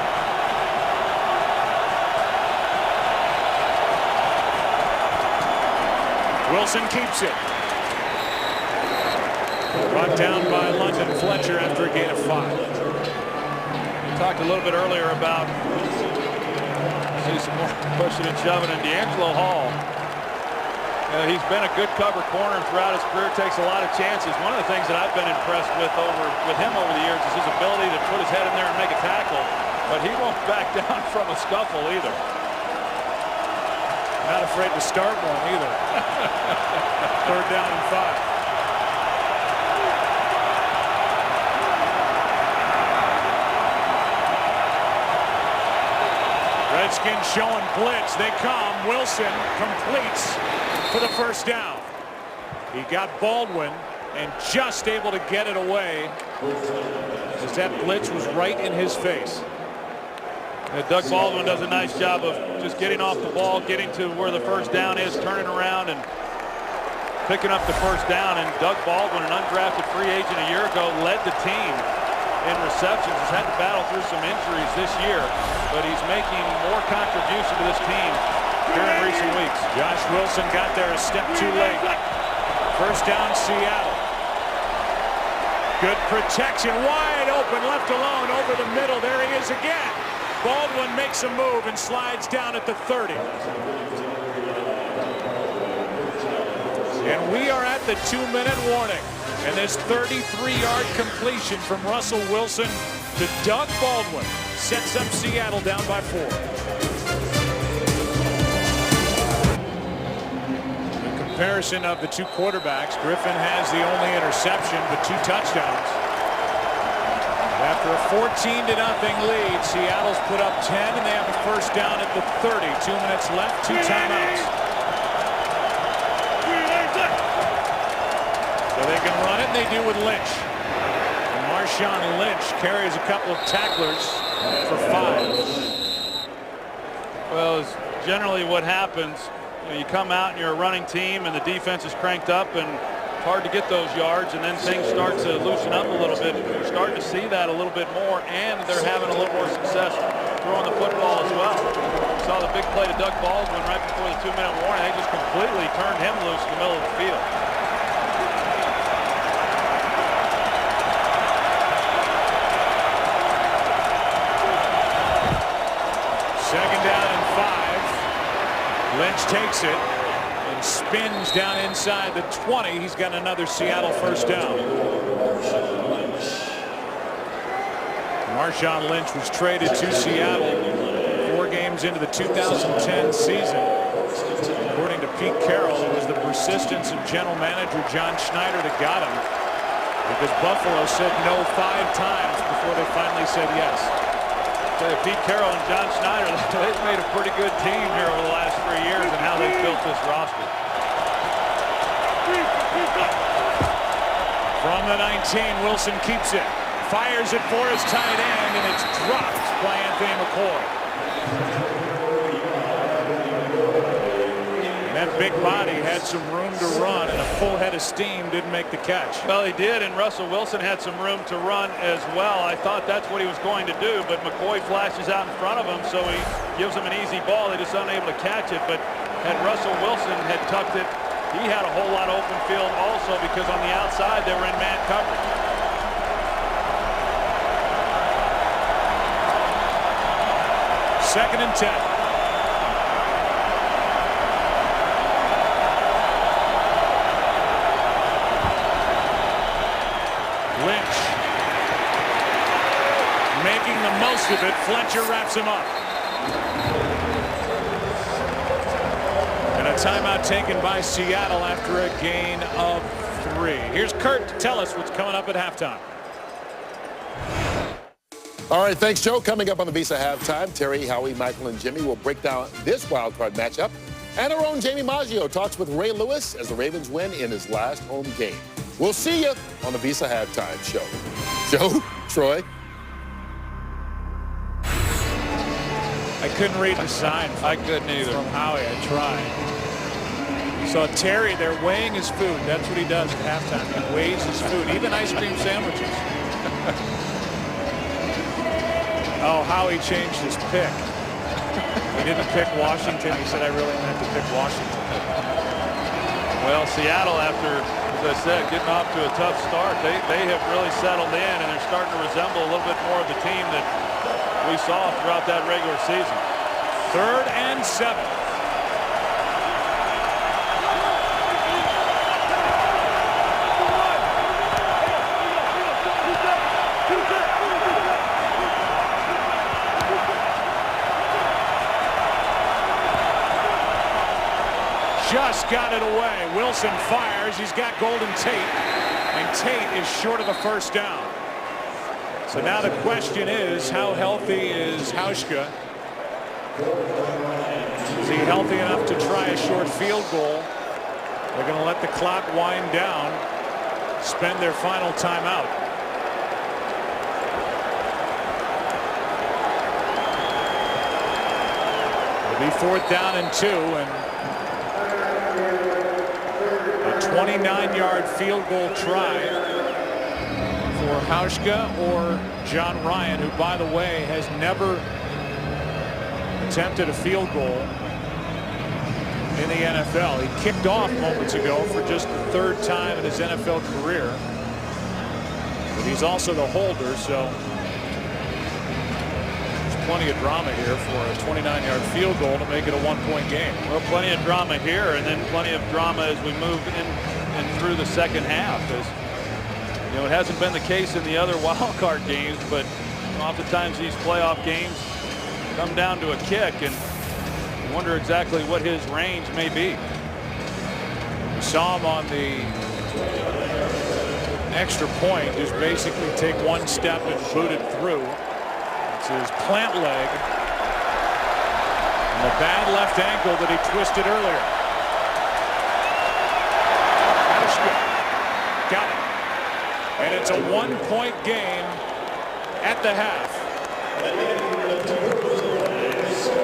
Wilson keeps it. Brought down by London Fletcher after a gain of 5. talked a little bit earlier about see some more pushing and shoving, and D'Angelo Hall. He's been a good cover corner throughout his career, takes a lot of chances. One of the things that I've been impressed with him over the years is his ability to put his head in there and make a tackle, but he won't back down from a scuffle either. Not afraid to start one either. 3rd down and 5. Redskins showing blitz. They come. Wilson completes for the 1st down. He got Baldwin and just able to get it away as that blitz was right in his face. Doug Baldwin does a nice job of just getting off the ball, getting to where the 1st down is, turning around and picking up the 1st down. And Doug Baldwin, an undrafted free agent a year ago, led the team in receptions. Has had to battle through some injuries this year, but he's making more contribution to this team here in recent weeks. Josh Wilson got there a step too late. 1st down, Seattle. Good protection, wide open, left alone over the middle. There he is again. Baldwin makes a move and slides down at the 30. And we are at the 2-minute warning. And this 33-yard completion from Russell Wilson to Doug Baldwin sets up Seattle down by 4. In comparison of the 2 quarterbacks, Griffin has the only interception but 2 touchdowns. After a 14-0 lead, Seattle's put up 10 and they have a 1st down at the 30. 2 minutes left, 2 timeouts. So they can run it, and they do with Lynch. And Marshawn Lynch carries a couple of tacklers for 5. Well, it's generally what happens. You come out and you're a running team and the defense is cranked up and it's hard to get those yards, and then things start to loosen up a little bit. We're starting to see that a little bit more, and they're having a little more success throwing the football as well. We saw the big play to Doug Baldwin right before the 2-minute warning. They just completely turned him loose in the middle of the field. Second down and 5. Lynch takes it and spins down inside the 20. He's got another Seattle 1st down. Marshawn Lynch was traded to Seattle 4 games into the 2010 season. According to Pete Carroll, it was the persistence of general manager John Schneider that got him, because Buffalo said no 5 times before they finally said yes. Pete Carroll and John Schneider, they've made a pretty good team here over the last 3 years and how they've built this roster. From the 19, Wilson keeps it, fires it for his tight end, and it's dropped by Anthony McCoy. And that big body had some room to run, and a full head of steam didn't make the catch. Well, he did, and Russell Wilson had some room to run as well. I thought that's what he was going to do, but McCoy flashes out in front of him, so he gives him an easy ball. They just unable to catch it, but had Russell Wilson had tucked it, he had a whole lot of open field also, because on the outside they were in man coverage. Second and 10. Lynch making the most of it. Fletcher wraps him up. And a timeout taken by Seattle after a gain of 3. Here's Kurt to tell us what's coming up at halftime. All right, thanks, Joe. Coming up on the Visa Halftime, Terry, Howie, Michael, and Jimmy will break down this wild card matchup. And our own Jamie Maggio talks with Ray Lewis as the Ravens win in his last home game. We'll see you on the Visa Halftime Show. Joe, Troy. I couldn't read the sign. I couldn't either. From Howie, I tried. Saw Terry there weighing his food. That's what he does at halftime. He weighs his food, even ice cream sandwiches. Oh, Howie changed his pick. He didn't pick Washington. He said, I really meant to pick Washington. Well, Seattle, after, as I said, getting off to a tough start, they have really settled in, and they're starting to resemble a little bit more of the team that we saw throughout that regular season. 3rd and 7. Just got it away. Wilson fires. He's got Golden Tate, and Tate is short of a first down. So now the question is, how healthy is Hauschka? Is he healthy enough to try a short field goal? They're going to let the clock wind down, spend their final timeout. It'll be 4th down and 2, and a 29-yard field goal try for Hauschka or John Ryan, who, by the way, has never attempted a field goal in the NFL. He kicked off moments ago for just the 3rd time in his NFL career. But he's also the holder, so there's plenty of drama here for a 29-yard field goal to make it a 1-point game. Well, plenty of drama here, and then plenty of drama as we move in and through the second half. As you know, it hasn't been the case in the other wild card games, but oftentimes these playoff games come down to a kick, and you wonder exactly what his range may be. We saw him on the extra point just basically take one step and boot it through. It's his plant leg and the bad left ankle that he twisted earlier. Got it. And it's a 1-point game at the half.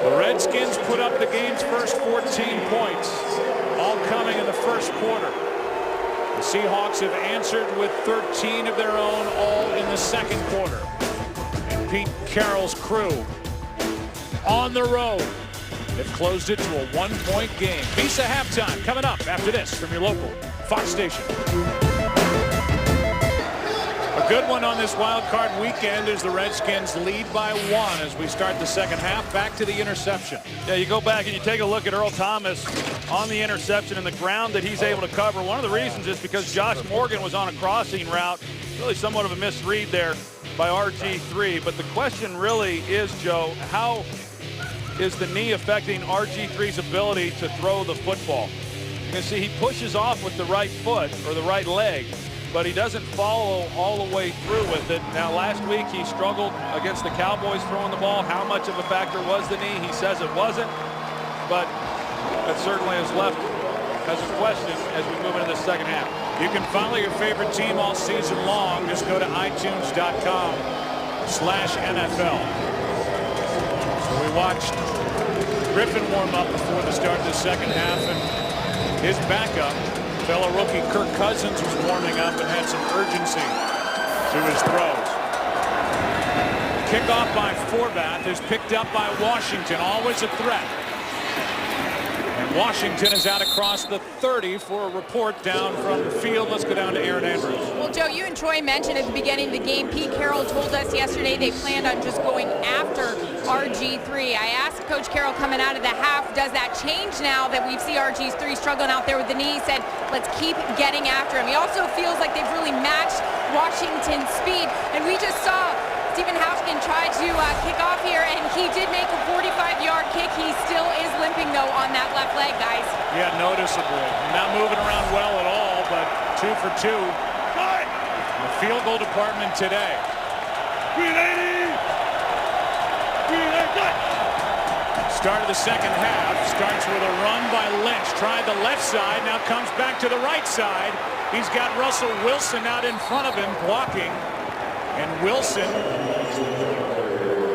The Redskins put up the game's first 14 points, all coming in the first quarter. The Seahawks have answered with 13 of their own, all in the second quarter. And Pete Carroll's crew on the road have closed it to a 1-point game. Visa halftime coming up after this from your local Fox station. A good one on this wild card weekend as the Redskins lead by 1 as we start the second half. Back to the interception. Yeah, you go back and you take a look at Earl Thomas on the interception and the ground that he's able to cover. One of the reasons is because Josh Morgan was on a crossing route. Really somewhat of a misread there by RG3. But the question really is, Joe, how is the knee affecting RG3's ability to throw the football? You can see he pushes off with the right foot or the right leg, but he doesn't follow all the way through with it. Now, last week he struggled against the Cowboys throwing the ball. How much of a factor was the knee? He says it wasn't, but that certainly has left as a question as we move into the second half. You can follow your favorite team all season long. Just go to iTunes.com/NFL. So we watched Griffin warm up before the start of the second half, and his backup, fellow rookie Kirk Cousins, was warming up and had some urgency to his throws. Kickoff by Forbath is picked up by Washington. Always a threat. And Washington is out across the 30 for a report down from the field. Let's go down to Aaron Andrews. Well, Joe, you and Troy mentioned at the beginning of the game, Pete Carroll told us yesterday they planned on just going after RG3. I asked Coach Carroll coming out of the half, does that change now that we see RG3 struggling out there with the knee? He said, let's keep getting after him. He also feels like they've really matched Washington's speed. And we just saw Stephen Hauschka tried to kick off here, and he did make a 45-yard kick. He still is limping, though, on that left leg, guys. Yeah, noticeably. Not moving around well at all, but 2 for 2. In the field goal department today. Start of the second half. Starts with a run by Lynch. Tried the left side, now comes back to the right side. He's got Russell Wilson out in front of him blocking. And Wilson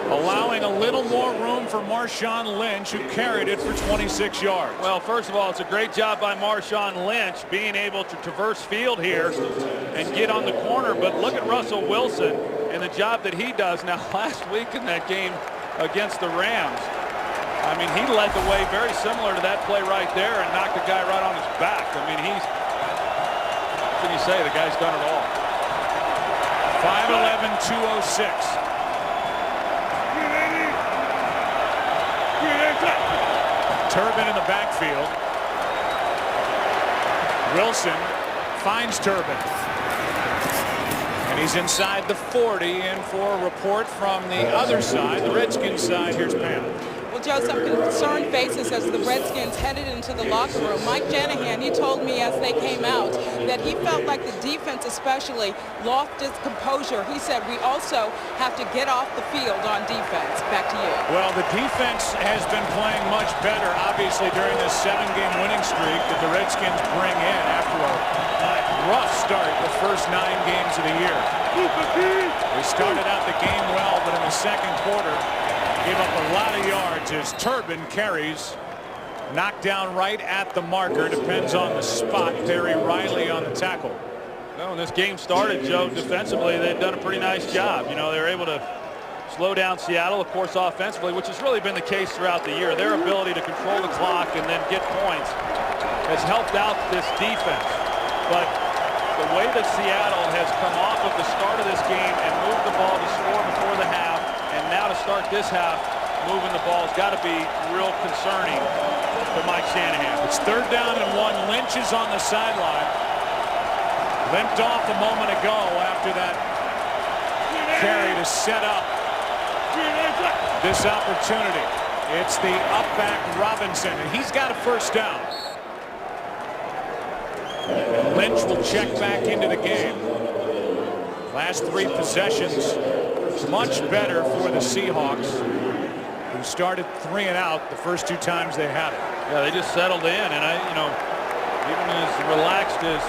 allowing a little more room for Marshawn Lynch, who carried it for 26 yards. Well, first of all, it's a great job by Marshawn Lynch being able to traverse field here and get on the corner. But look at Russell Wilson and the job that he does. Now, last week in that game against the Rams, I mean, he led the way very similar to that play right there and knocked the guy right on his back. I mean, what can you say? The guy's done it all. 5'11", 206. Turbin in the backfield. Wilson finds Turbin. And he's inside the 40, and for a report from the other side, the Redskins side, here's Pam. Well, Joe, some concerned faces as the Redskins headed into the locker room. Mike Shanahan, he told me as they came out that he felt like the defense especially lost its composure. He said we also have to get off the field on defense. Back to you. Well, the defense has been playing much better, obviously, during this 7-game winning streak that the Redskins bring in after a rough start the first 9 games of the year. They started out the game well, but in the second quarter, gave up a lot of yards as Turbin carries. Knocked down right at the marker. Depends on the spot. Perry Riley on the tackle. Well, when this game started, Joe, defensively, they've done a pretty nice job. You know, they were able to slow down Seattle, of course, offensively, which has really been the case throughout the year. Their ability to control the clock and then get points has helped out this defense. But the way that Seattle has come off of the start of this game and moved the ball to score before the half, and now to start this half, moving the ball has got to be real concerning for Mike Shanahan. It's 3rd down and 1. Lynch is on the sideline. Limped off a moment ago after that carry to set up this opportunity. It's the up back Robinson, and he's got a 1st down. And Lynch will check back into the game. Last 3 possessions much better for the Seahawks, who started 3 and out the first 2 times they had it. Yeah, they just settled in, and even as relaxed as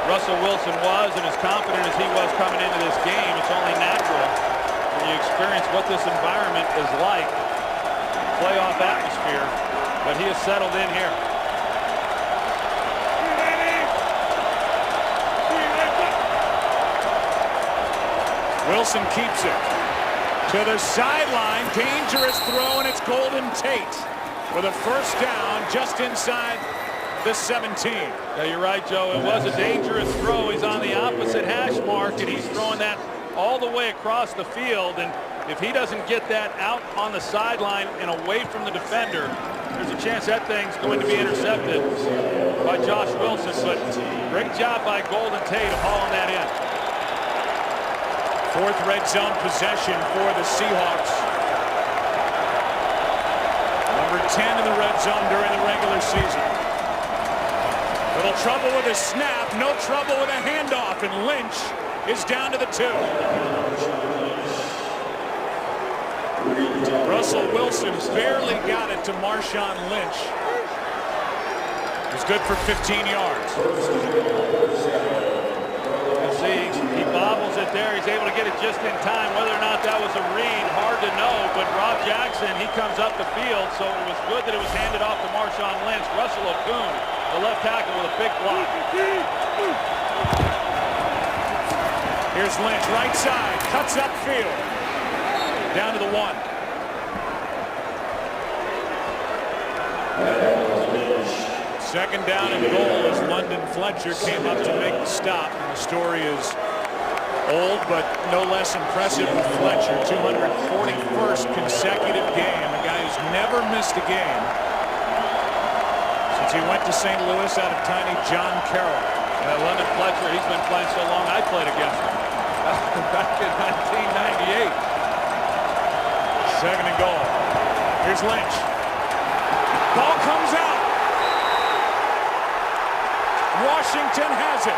Russell Wilson was and as confident as he was coming into this game, it's only natural when you experience what this environment is like, playoff atmosphere, but he has settled in here. Wilson keeps it to the sideline. Dangerous throw, and it's Golden Tate with a 1st down just inside the 17. Yeah, you're right, Joe. It was a dangerous throw. He's on the opposite hash mark, and he's throwing that all the way across the field. And if he doesn't get that out on the sideline and away from the defender, there's a chance that thing's going to be intercepted by Josh Wilson. But great job by Golden Tate of hauling that in. 4th red zone possession for the Seahawks. Number 10 in the red zone during the regular season. Little trouble with a snap, no trouble with a handoff, and Lynch is down to the 2. Russell Wilson barely got it to Marshawn Lynch. It was good for 15 yards. See, he bobbles it there. He's able to get it just in time. Whether or not that was a read, hard to know. But Rob Jackson, he comes up the field, so it was good that it was handed off to Marshawn Lynch. Russell Okung, the left tackle, with a big block. Here's Lynch, right side, cuts upfield. Down to the 1. Second down and goal as London Fletcher came up to make the stop. And the story is old, but no less impressive with Fletcher. 241st consecutive game. A guy who's never missed a game since he went to St. Louis out of tiny John Carroll. London Fletcher, he's been playing so long, I played against him back in 1998. 2nd and goal. Here's Lynch. Ball comes out. Washington has it.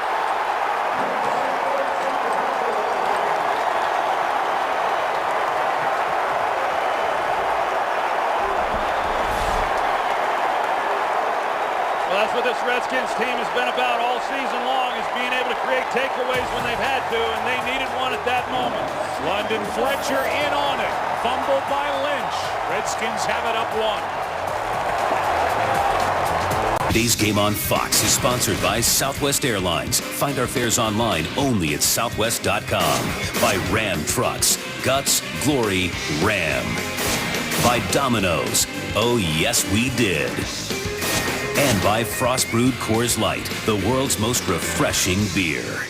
Well, that's what this Redskins team has been about all season long, is being able to create takeaways when they've had to, and they needed one at that moment. London Fletcher in on it. Fumbled by Lynch. Redskins have it up 1. Today's Game on Fox is sponsored by Southwest Airlines. Find our fares online only at southwest.com. By Ram Trucks. Guts, glory, Ram. By Domino's. Oh, yes, we did. And by Frost Brewed Coors Light, the world's most refreshing beer.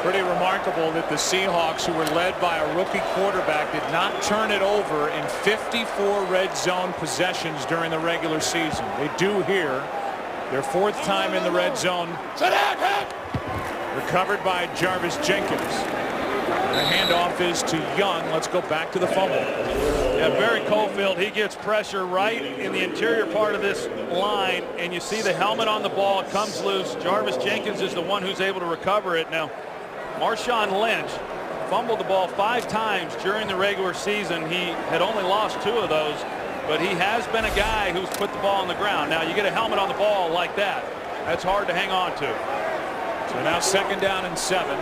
Pretty remarkable that the Seahawks, who were led by a rookie quarterback, did not turn it over in 54 red zone possessions during the regular season. They do here. Their 4th time in the red zone. Recovered by Jarvis Jenkins. The handoff is to Young. Let's go back to the fumble. Yeah, Barry Cofield, he gets pressure right in the interior part of this line, and you see the helmet on the ball. It comes loose. Jarvis Jenkins is the one who's able to recover it. Now, Marshawn Lynch fumbled the ball 5 times during the regular season. He had only lost 2 of those, but he has been a guy who's put the ball on the ground. Now, you get a helmet on the ball like that. That's hard to hang on to. So now 2nd down and 7.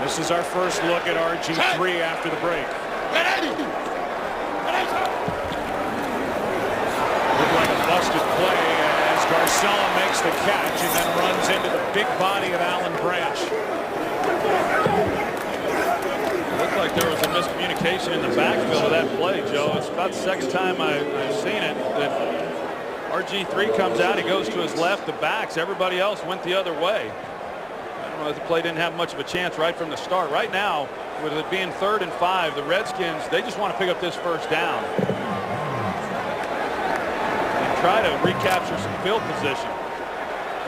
This is our first look at RG3 after the break. Looked like a busted play as Garcon makes the catch and then runs into the big body of Alan Branch. Looked like there was a miscommunication in the backfield of that play, Joe. It's about the 2nd time I've seen it. That RG3 comes out, he goes to his left, the backs, everybody else went the other way. I don't know if the play didn't have much of a chance right from the start. Right now, with it being 3rd and 5, the Redskins, they just want to pick up this 1st down and try to recapture some field position.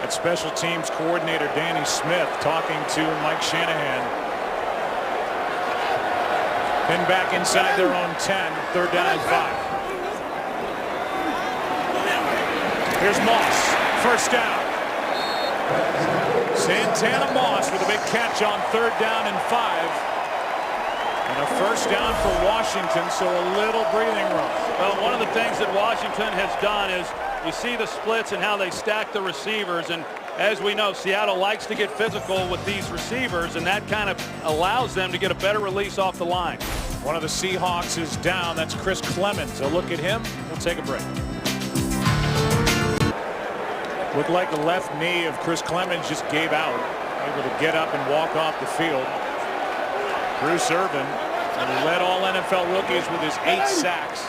That special teams coordinator Danny Smith talking to Mike Shanahan. Then back inside their own 10, 3rd down and 5. Here's Moss, 1st down. Santana Moss with a big catch on 3rd down and 5. And a 1st down for Washington, so a little breathing room. Well, one of the things that Washington has done is you see the splits and how they stack the receivers. And as we know, Seattle likes to get physical with these receivers, and that kind of allows them to get a better release off the line. One of the Seahawks is down. That's Chris Clemens. A look at him. We'll take a break. Looked like the left knee of Chris Clemens just gave out. Able to get up and walk off the field. Bruce Irvin led all NFL rookies with his 8 sacks.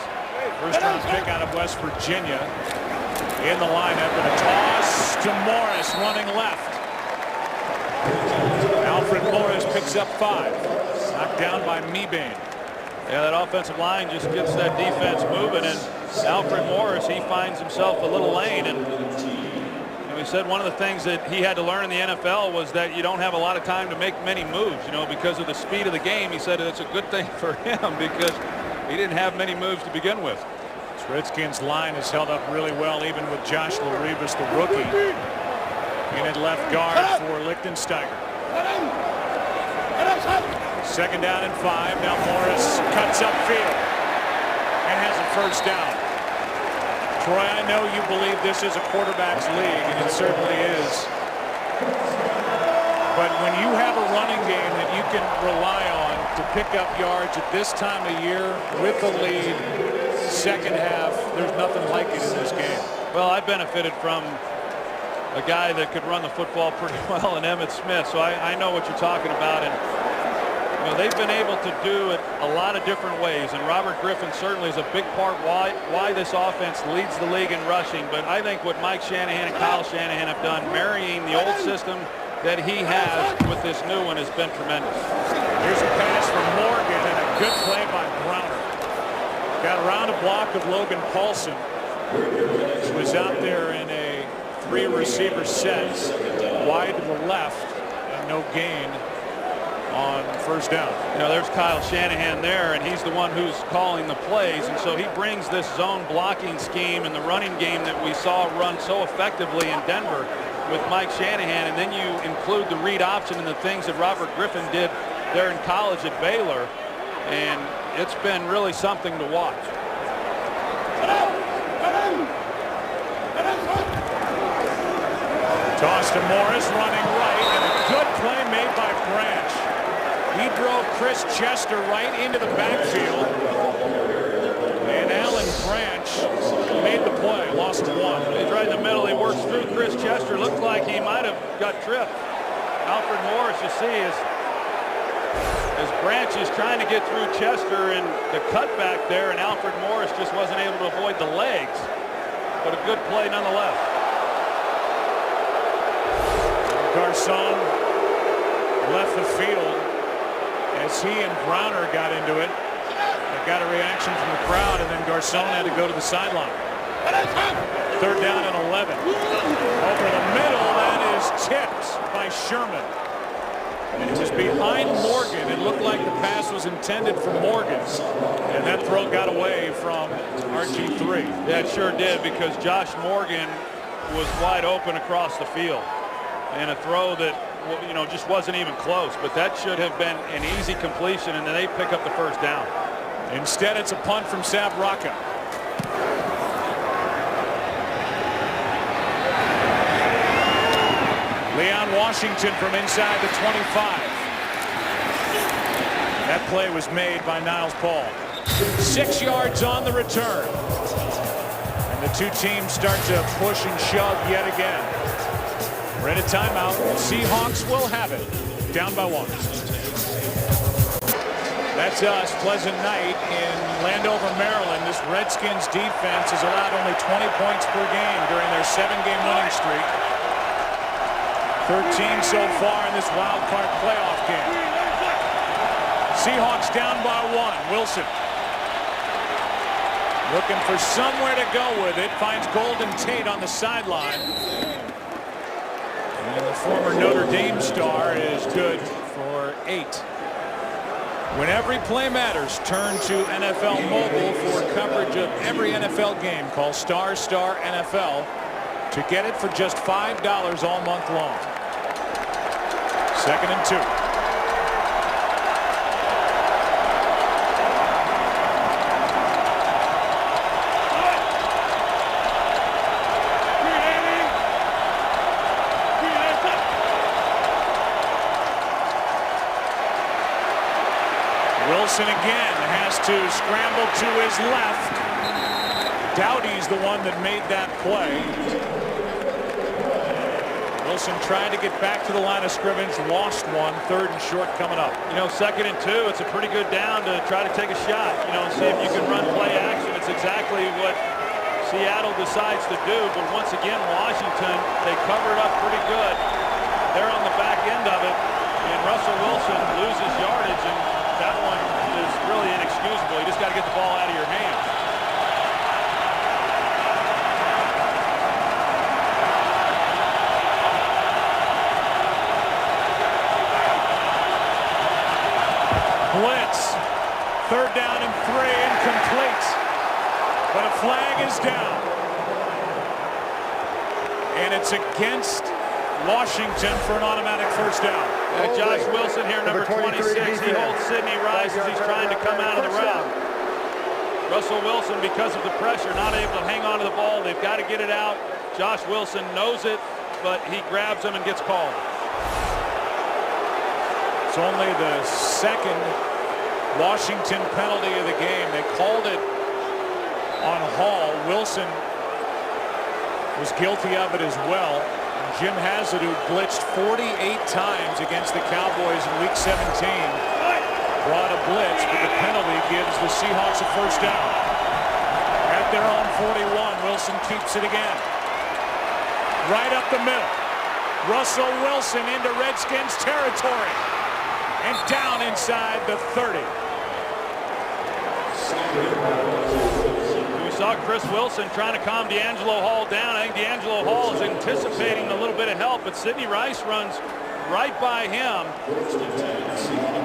1st-round pick out of West Virginia. In the lineup, and a toss to Morris running left. Alfred Morris picks up 5. Knocked down by Mebane. Yeah, that offensive line just gets that defense moving, and Alfred Morris, he finds himself a little lane. And he said one of the things that he had to learn in the NFL was that you don't have a lot of time to make many moves, because of the speed of the game. He said it's a good thing for him because he didn't have many moves to begin with. This Redskins line has held up really well, even with Josh Laribas, the rookie, in at left guard for Lichtensteiger. 2nd down and 5. Now Morris cuts upfield and has a 1st down. Troy, I know you believe this is a quarterback's league, and it certainly is. But when you have a running game that you can rely on to pick up yards at this time of year with the lead, 2nd half, there's nothing like it in this game. Well, I benefited from a guy that could run the football pretty well in Emmitt Smith, so I know what you're talking about. And they've been able to do it a lot of different ways, and Robert Griffin certainly is a big part why this offense leads the league in rushing. But I think what Mike Shanahan and Kyle Shanahan have done, marrying the old system that he has with this new one, has been tremendous. Here's a pass from Morgan and a good play by Browner. Got around a block of Logan Paulson, who was out there in a 3-receiver set, wide to the left, and no gain on 1st down. There's Kyle Shanahan there, and he's the one who's calling the plays, and so he brings this zone blocking scheme and the running game that we saw run so effectively in Denver with Mike Shanahan, and then you include the read option and the things that Robert Griffin did there in college at Baylor, and it's been really something to watch. Toss to Morris, running right, and a good play made by Branch. He drove Chris Chester right into the backfield, and Alan Branch made the play, lost to 1. He's right in the middle. He works through Chris Chester. Looks like he might have got tripped. Alfred Morris, you see, as Branch is trying to get through Chester and the cutback there, and Alfred Morris just wasn't able to avoid the legs. But a good play nonetheless. Garcon left the field as he and Browner got into it. They got a reaction from the crowd, and then Garcon had to go to the sideline. Third down and 11. Over the middle, that is tipped by Sherman. And it was behind Morgan. It looked like the pass was intended for Morgan. And that throw got away from RG3. Yeah, it sure did, because Josh Morgan was wide open across the field. And a throw that, you know, just wasn't even close. But that should have been an easy completion, and then they pick up the first down. Instead, it's a punt from Sabraka. Leon Washington from inside the 25. That play was made by Niles Paul. 6 yards on the return. And the two teams start to push and shove yet again. We're in a timeout. Seahawks will have it. Down by 1. That's us. Pleasant night in Landover, Maryland. This Redskins defense has allowed only 20 points per game during their 7-game winning streak. 13 so far in this wild card playoff game. Seahawks down by 1. Wilson looking for somewhere to go with it. Finds Golden Tate on the sideline. And the former Notre Dame star is good for 8. When every play matters, turn to NFL Mobile for coverage of every NFL game. Call ** NFL to get it for just $5 all month long. 2nd and 2. Wilson again has to scramble to his left. Dowdy's the one that made that play. Wilson trying to get back to the line of scrimmage, lost one. 3rd and short coming up. You know, 2nd and 2, it's a pretty good down to try to take a shot, you know, and see if you can run play action. It's exactly what Seattle decides to do, but once again, Washington, they cover it up pretty good. They're on the back end of it, and Russell Wilson loses yardage, and that one is really inexcusable. You just got to get the ball out of your hands. Blitz. 3rd down and 3, incomplete. But a flag is down. And it's against Washington for an automatic first down. Josh Wilson here, number 26. He holds Sidney Rice as he's trying to come out of the route. Russell Wilson, because of the pressure, not able to hang on to the ball. They've got to get it out. Josh Wilson knows it, but he grabs him and gets called. It's only the 2nd Washington penalty of the game. They called it on Hall. Wilson was guilty of it as well. Jim Haslett, who blitzed 48 times against the Cowboys in Week 17, brought a blitz, but the penalty gives the Seahawks a first down. At their own 41, Wilson keeps it again. Right up the middle. Russell Wilson into Redskins territory. And down inside the 30. We saw Chris Wilson trying to calm D'Angelo Hall down. I think D'Angelo Hall is anticipating a little bit of help, but Sidney Rice runs right by him.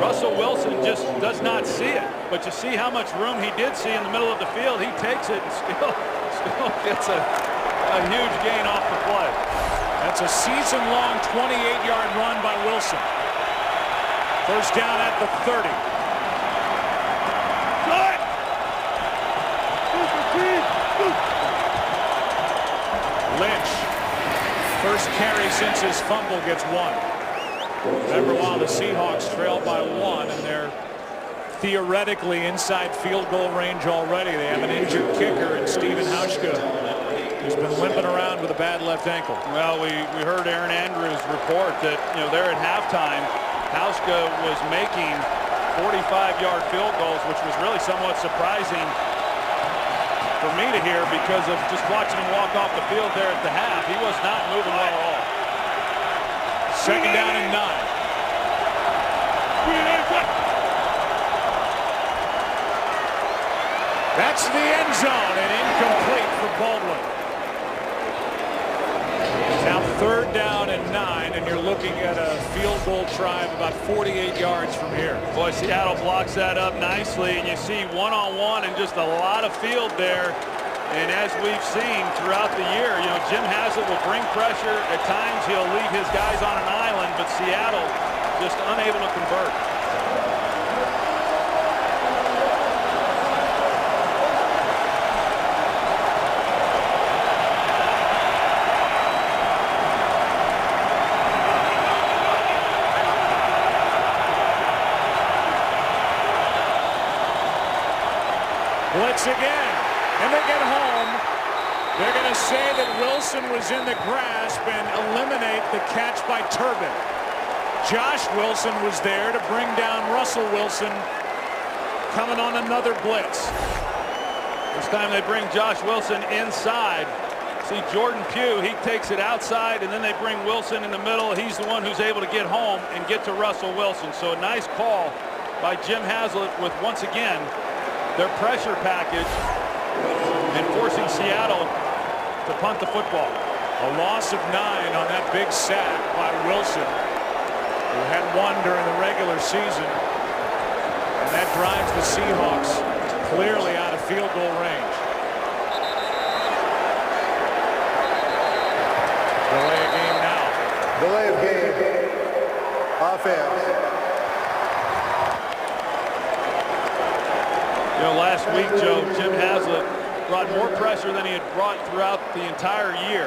Russell Wilson just does not see it, but you see how much room he did see in the middle of the field. He takes it and still gets a huge gain off the play. That's a season-long 28-yard run by Wilson. First down at the 30. Lynch, first carry since his fumble, gets 1. Remember, while the Seahawks trail by 1 and they're theoretically inside field goal range already, they have an injured kicker in Steven Hauschka, who's been limping around with a bad left ankle. Well, we heard Aaron Andrews report that, you know, they're at halftime. Hauschka was making 45-yard field goals, which was really somewhat surprising for me to hear because of just watching him walk off the field there at the half. He was not moving well at all. 2nd down and 9. gets to the end zone and incomplete for Baldwin. Now 3rd down and 9, and you're looking at a field goal try of about 48 yards from here. Boy, Seattle blocks that up nicely, and you see one-on-one and just a lot of field there. And as we've seen throughout the year, you know, Jim Haslett will bring pressure. At times he'll leave his guys on an island, but Seattle just unable to convert. Blitz again, and they get home. They're going to say that Wilson was in the grasp and eliminate the catch by Turbin. Josh Wilson was there to bring down Russell Wilson, coming on another blitz. This time they bring Josh Wilson inside. See Jordan Pugh, he takes it outside, and then they bring Wilson in the middle. He's the one who's able to get home and get to Russell Wilson. So a nice call by Jim Haslett with, once again, their pressure package and forcing Seattle to punt the football. A loss of 9 on that big sack by Wilson, who had 1 during the regular season. And that drives the Seahawks clearly out of field goal range. Delay of game now. Delay of game. Offense. You know, last week, Joe, Jim Haslett brought more pressure than he had brought throughout the entire year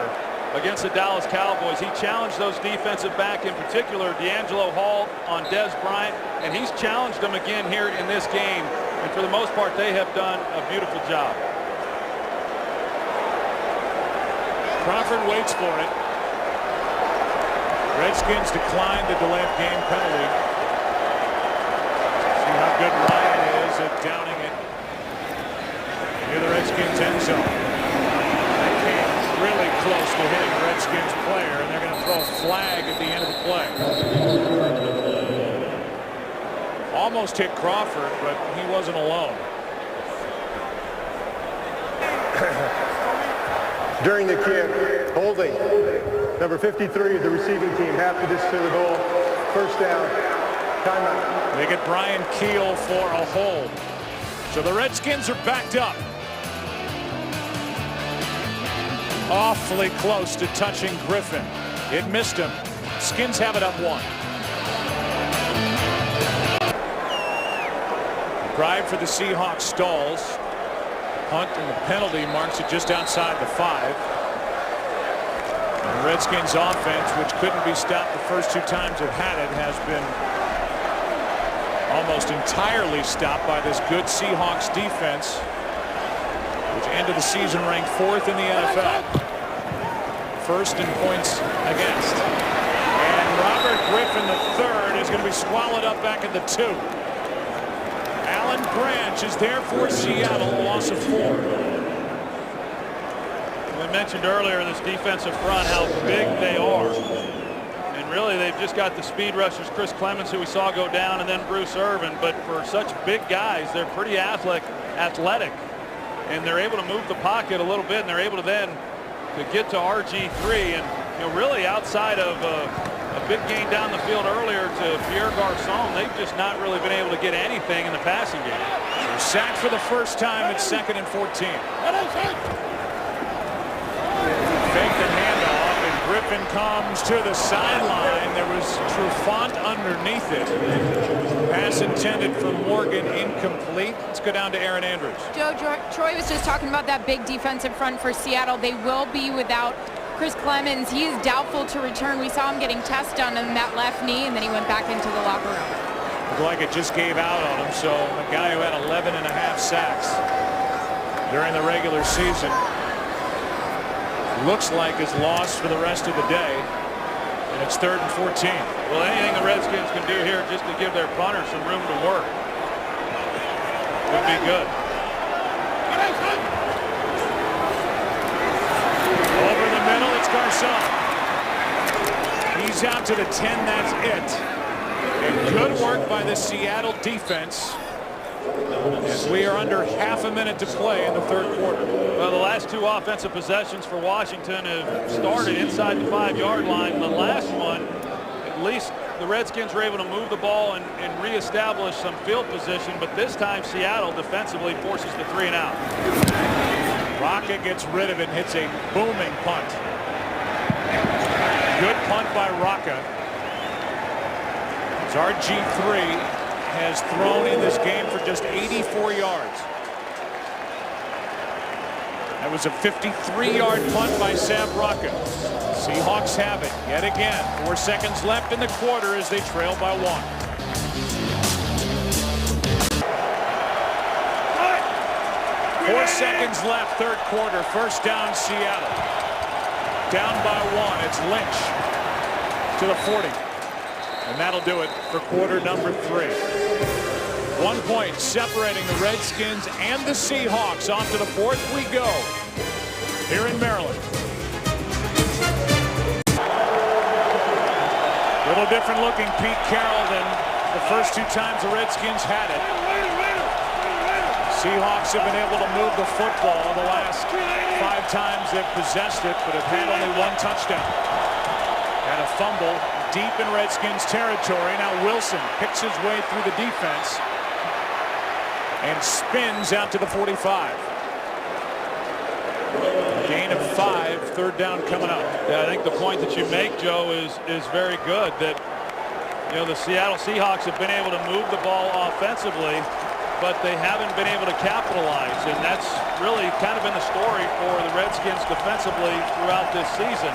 against the Dallas Cowboys. He challenged those defensive back, in particular D'Angelo Hall on Dez Bryant, and he's challenged them again here in this game. And for the most part, they have done a beautiful job. Crawford waits for it. Redskins declined the delay of game penalty. See how good Ryan is at downing it near the Redskins end zone. They came really close to hitting a Redskins player, and they're going to throw a flag at the end of the play. Almost hit Crawford, but he wasn't alone. During the kick, holding. Number 53 of the receiving team, half the distance to the goal. 1st down. Timeout. They get Brian Keel for a hold. So the Redskins are backed up. Awfully close to touching Griffin. It missed him. Skins have it up 1. Drive for the Seahawks stalls. Punt and the penalty marks it just outside the 5. And the Redskins offense, which couldn't be stopped the first 2 times they've had it, has been almost entirely stopped by this good Seahawks defense, which ended the season ranked 4th in the NFL. 1st in points against. And Robert Griffin III is going to be swallowed up back at the 2. Alan Branch is there for Seattle, loss of 4. We mentioned earlier this defensive front, how big they are. And really, they've just got the speed rushers, Chris Clemens, who we saw go down, and then Bruce Irvin. But for such big guys, they're pretty athletic. And they're able to move the pocket a little bit, and they're able to then to get to RG3. And, you know, really outside of a big gain down the field earlier to Pierre Garçon, they've just not really been able to get anything in the passing game. They're sacked for the first time. It's 2nd and 14. Fake the handoff, and Griffin comes to the sideline. There was Trufant underneath it. Pass intended for Morgan, incomplete. Let's go down to Aaron Andrews. Joe, Troy was just talking about that big defensive front for Seattle. They will be without Chris Clemens. He is doubtful to return. We saw him getting tested on him that left knee, and then he went back into the locker room. Looked like it just gave out on him. So a guy who had 11.5 sacks during the regular season looks like is lost for the rest of the day. And it's 3rd and 14. Well, anything the Redskins can do here just to give their punter some room to work would be good. Over the middle, it's Garçon. He's out to the 10, that's it. And good work by the Seattle defense. And as we are under half a minute to play in the third quarter. Well, the last two offensive possessions for Washington have started inside the 5-yard line. The last one, at least the Redskins were able to move the ball and reestablish some field position, but this time Seattle defensively forces the 3 and out. Rocket gets rid of it and hits a booming punt. Good punt by Rocca. As RG3 has thrown in this game for just 84 yards. That was a 53-yard punt by Sam Rocca. Seahawks have it yet again. 4 seconds left in the quarter as they trail by 1. Four seconds left, third quarter. First down, Seattle. Down by 1. It's Lynch to the 40. And that'll do it for quarter number 3. 1 point separating the Redskins and the Seahawks. Off to the fourth we go here in Maryland. Little different looking Pete Carroll than the first 2 times the Redskins had it. Seahawks have been able to move the football the last 5 times they've possessed it, but have had only 1 touchdown. And a fumble deep in Redskins territory. Now Wilson picks his way through the defense and spins out to the 45. Gain of 5, third down coming up. Yeah, I think the point that you make, Joe, is very good. That, you know, the Seattle Seahawks have been able to move the ball offensively, but they haven't been able to capitalize, and that's really kind of been the story for the Redskins defensively throughout this season.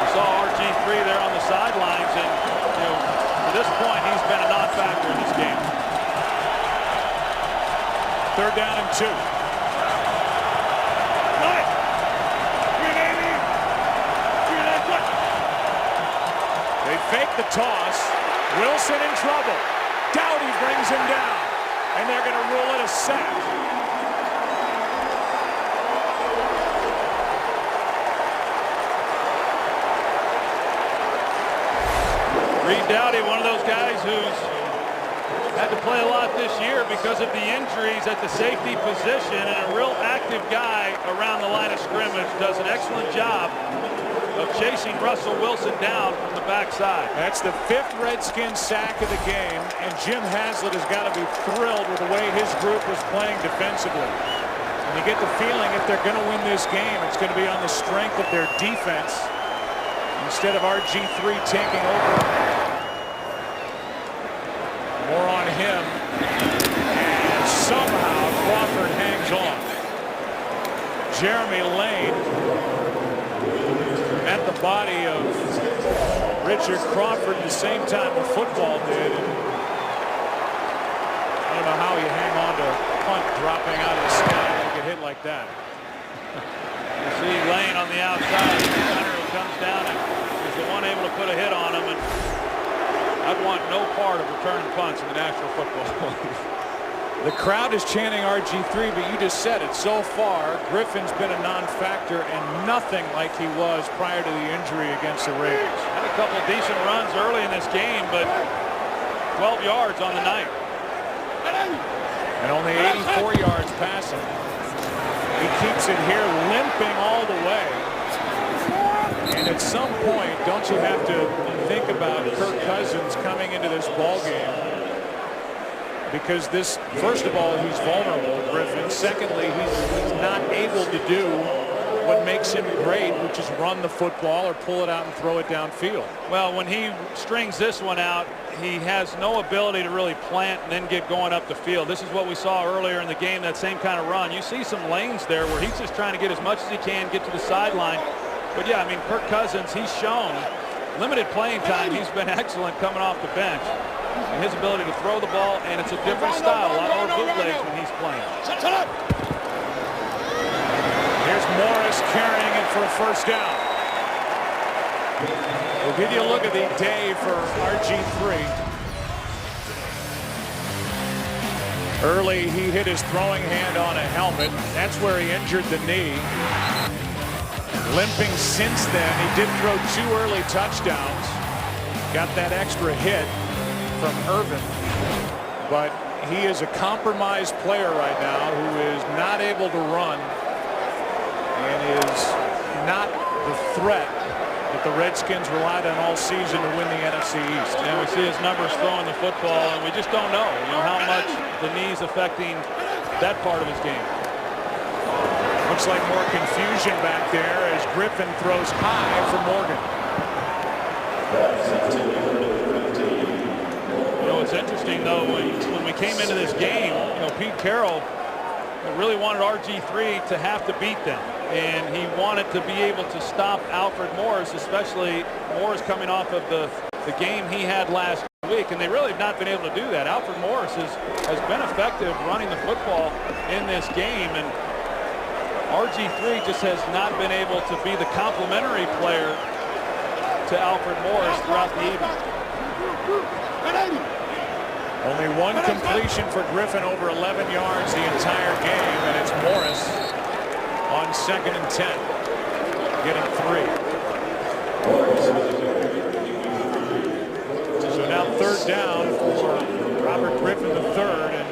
We saw RG3 there on the sidelines, and you know, to this point, he's been a non-factor in this game. Third down and 2. They fake the toss. Wilson in trouble. Dowdy brings him down, and they're going to rule it a sack. Reed Dowdy, one of those guys who's had to play a lot this year because of the injuries at the safety position, and a real active guy around the line of scrimmage, does an excellent job of chasing Russell Wilson down from the backside. That's the 5th Redskins sack of the game, and Jim Haslett has got to be thrilled with the way his group is playing defensively. And you get the feeling if they're going to win this game, it's going to be on the strength of their defense instead of RG3 taking over. More on him, and somehow Crawford hangs on. Jeremy Lane at the body of Richard Crawford at the same time the football did. I don't know how you hang on to a punt dropping out of the sky and get hit like that. You see Lane on the outside. The center who comes down and is the one able to put a hit on him. And I'd want no part of returning punts in the National Football League. The crowd is chanting RG3, but you just said it. So far, Griffin's been a non-factor and nothing like he was prior to the injury against the Ravens. Had a couple of decent runs early in this game, but 12 yards on the night. And only 84 yards passing. He keeps it here limping all the way. And at some point, don't you have to think about Kirk Cousins coming into this ball game? Because this, first of all, he's vulnerable, Griffin. Secondly, he's not able to do what makes him great, which is run the football or pull it out and throw it downfield. Well, when he strings this one out, he has no ability to really plant and then get going up the field. This is what we saw earlier in the game, that same kind of run. You see some lanes there where he's just trying to get as much as he can, get to the sideline. But yeah, I mean, Kirk Cousins, he's shown limited playing time. He's been excellent coming off the bench. And his ability to throw the ball, and it's a different style, a lot more bootlegs when he's playing. Here's Morris carrying it for a first down. We'll give you a look at the day for RG3. Early, he hit his throwing hand on a helmet. That's where he injured the knee. Limping since then. He did throw 2 early touchdowns. Got that extra hit from Irvin, but he is a compromised player right now who is not able to run and is not the threat that the Redskins relied on all season to win the NFC East. And we see his numbers throwing the football, and we just don't know, how much the knee's affecting that part of his game. Looks like more confusion back there as Griffin throws high for Morgan. It's interesting, though, when we came into this game, Pete Carroll really wanted RG3 to have to beat them. And he wanted to be able to stop Alfred Morris, especially Morris coming off of the game he had last week. And they really have not been able to do that. Alfred Morris has been effective running the football in this game. And RG3 just has not been able to be the complementary player to Alfred Morris throughout the evening. Only one completion for Griffin over 11 yards the entire game, and it's Morris on 2nd and 10, getting 3. So now 3rd down for Robert Griffin III, and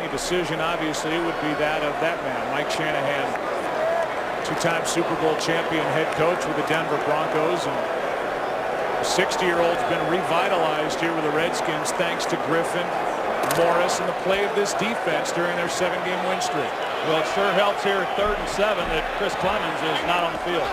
any decision obviously would be that of that man, Mike Shanahan, 2-time Super Bowl champion head coach with the Denver Broncos, and the 60-year-old's been revitalized here with the Redskins thanks to Griffin, Morris, and the play of this defense during their 7-game win streak. Well, it sure helps here at 3rd and 7 that Chris Clemens is not on the field.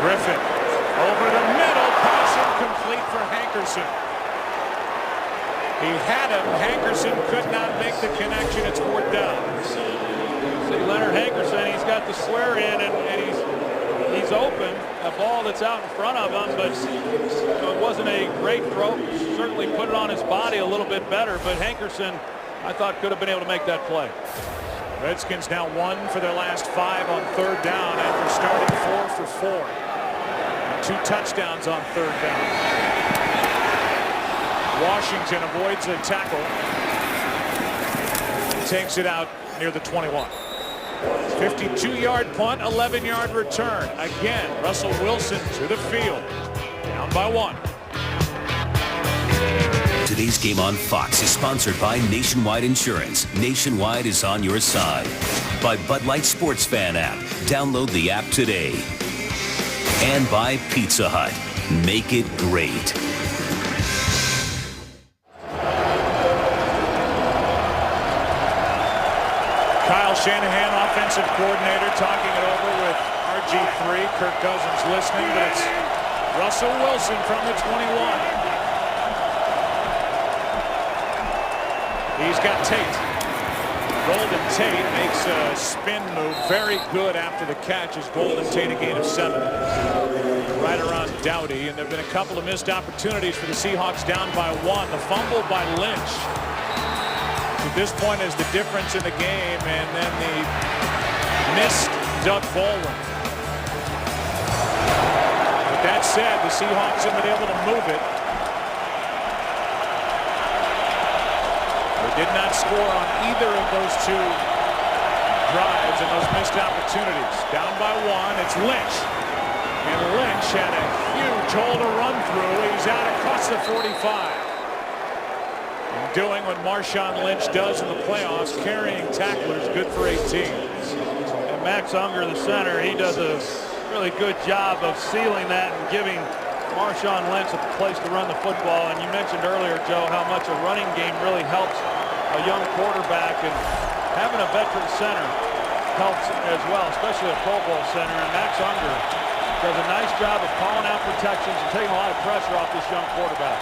Griffin over the middle, pass incomplete for Hankerson. He had him. Hankerson could not make the connection. It's 4th down. See Leonard Hankerson, he's got the square in, and he's open. A ball that's out in front of him, but it wasn't a great throw. Certainly put it on his body a little bit better, but Hankerson, I thought, could have been able to make that play. Redskins now 1 for their last 5 on 3rd down after starting 4 for 4. And 2 touchdowns on 3rd down. Washington avoids a tackle. Takes it out near the 21. 52-yard punt, 11-yard return. Again, Russell Wilson to the field. Down by 1. Today's game on Fox is sponsored by Nationwide Insurance. Nationwide is on your side. By Bud Light Sports Fan app. Download the app today. And by Pizza Hut. Make it great. Kyle Shanahan, offensive coordinator, talking it over with RG3. Kirk Cousins listening, but it's Russell Wilson from the 21. He's got Tate. Golden Tate makes a spin move. Very good after the catch as Golden Tate a gain of 7. Right around Dowdy, and there have been a couple of missed opportunities for the Seahawks down by 1. The fumble by Lynch at this point is the difference in the game, and then the missed Doug Baldwin. But that said, the Seahawks have been able to move it. They did not score on either of those 2 drives and those missed opportunities. Down by 1, it's Lynch. And Lynch had a huge hole to run through. He's out across the 45. Doing what Marshawn Lynch does in the playoffs, carrying tacklers, good for 18. And Max Unger, the center, he does a really good job of sealing that and giving Marshawn Lynch a place to run the football. And you mentioned earlier, Joe, how much a running game really helps a young quarterback, and having a veteran center helps as well, especially a Pro Bowl center. And Max Unger does a nice job of calling out protections and taking a lot of pressure off this young quarterback.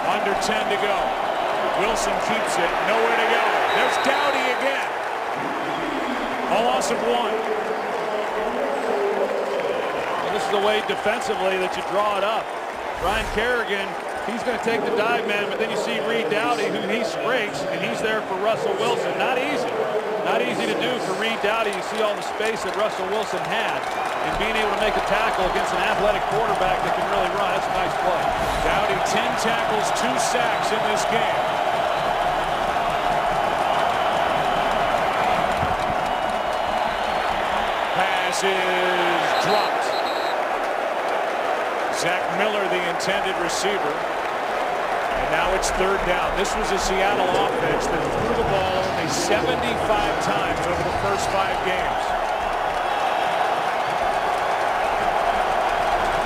Under 10 to go. Wilson keeps it. Nowhere to go. There's Dowdy again. A loss of 1. Well, this is the way defensively that you draw it up. Ryan Kerrigan, he's going to take the dive man, but then you see Reed Dowdy, who he scrapes, and he's there for Russell Wilson. Not easy. Not easy to do for Reed Dowdy. You see all the space that Russell Wilson had, and being able to make a tackle against an athletic quarterback that can really run. That's a nice play. Dowdy 10 tackles, 2 sacks in this game. Pass pass is dropped. Zach Miller, the intended receiver. And now it's third down. This was a Seattle offense that threw the ball only 75 times over the first 5 games.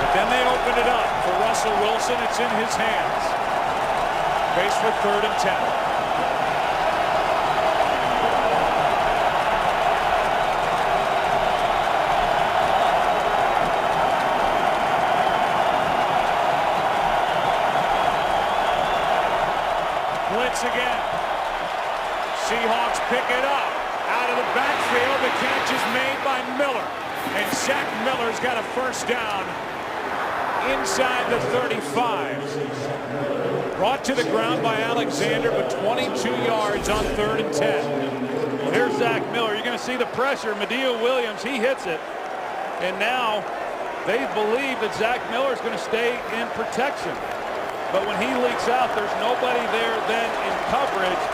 But then they opened it up for Russell Wilson. It's in his hands. Base for 3rd and 10. Again. Seahawks pick it up out of the backfield. The catch is made by Miller, and Zach Miller's got a first down inside the 35. Brought to the ground by Alexander, but 22 yards on 3rd and 10. Well, here's Zach Miller. You're going to see the pressure. Medea Williams, he hits it, and now they believe that Zach Miller is going to stay in protection. But when he leaks out, there's nobody there then in coverage.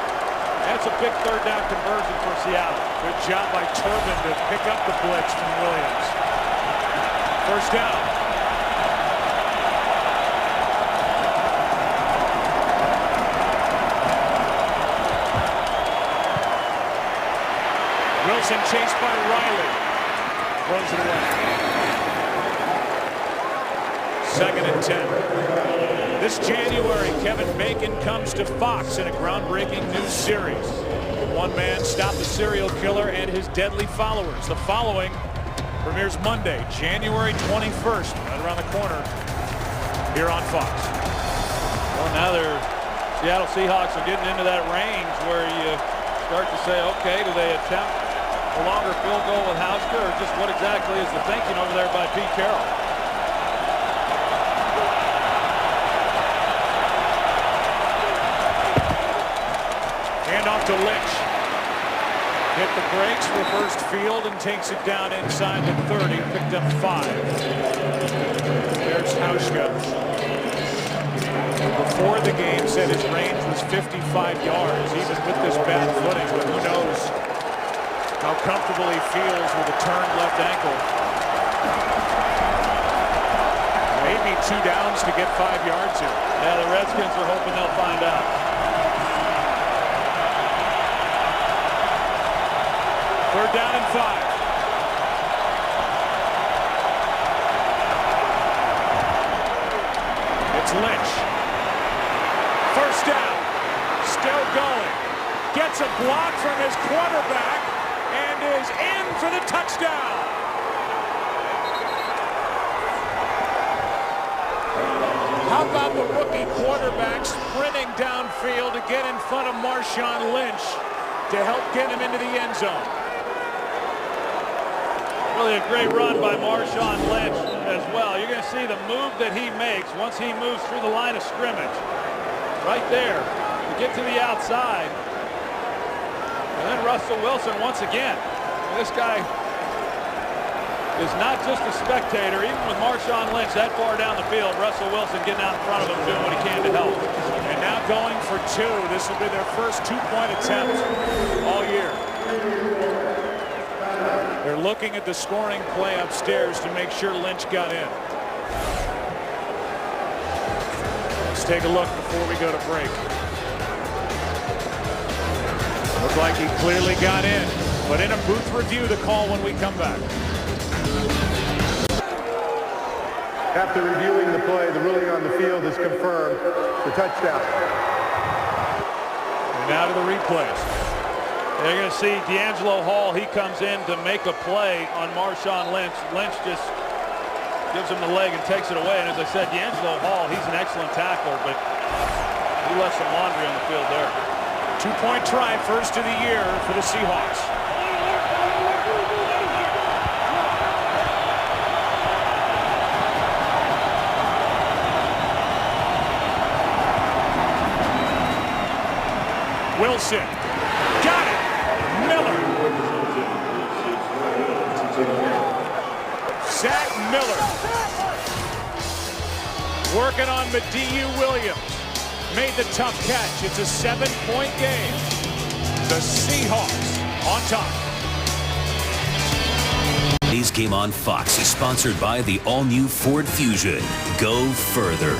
And it's a big 3rd down conversion for Seattle. Good job by Turbin to pick up the blitz from Williams. First down. Wilson chased by Riley. Throws it away. 2nd and 10. This January, Kevin Bacon comes to Fox in a groundbreaking new series. One man stopped the serial killer and his deadly followers. The following premieres Monday, January 21st, right around the corner here on Fox. Well, now Seattle Seahawks are getting into that range where you start to say, okay, do they attempt a longer field goal with Hauschka, or just what exactly is the thinking over there by Pete Carroll? Off to Lynch. Hit the brakes, reversed field, and takes it down inside the 30. Picked up 5. There's Hauschka. Before the game, said his range was 55 yards, even with this bad footing. But who knows how comfortable he feels with a turned left ankle. Maybe 2 downs to get 5 yards here. Yeah, the Redskins are hoping they'll find out. 3rd down and 5. It's Lynch. First down. Still going. Gets a block from his quarterback and is in for the touchdown. How about the rookie quarterback sprinting downfield to get in front of Marshawn Lynch to help get him into the end zone? Really a great run by Marshawn Lynch as well. You're going to see the move that he makes once he moves through the line of scrimmage. Right there to get to the outside. And then Russell Wilson once again. This guy is not just a spectator. Even with Marshawn Lynch that far down the field, Russell Wilson getting out in front of him, doing what he can to help. And now going for 2. This will be their first 2-point attempt all year. They're looking at the scoring play upstairs to make sure Lynch got in. Let's take a look before we go to break. Looked like he clearly got in, but in a booth review, the call when we come back. After reviewing the play, the ruling on the field is confirmed. The touchdown. And now to the replays. They're going to see D'Angelo Hall. He comes in to make a play on Marshawn Lynch. Lynch just gives him the leg and takes it away. And as I said, D'Angelo Hall, he's an excellent tackler, but he left some laundry on the field there. 2-point try, first of the year for the Seahawks. Wilson. Got it. Miller. Zach Miller. Working on Medea Williams. Made the tough catch. It's a 7-point game. The Seahawks on top. Today's game on Fox is sponsored by the all-new Ford Fusion. Go further.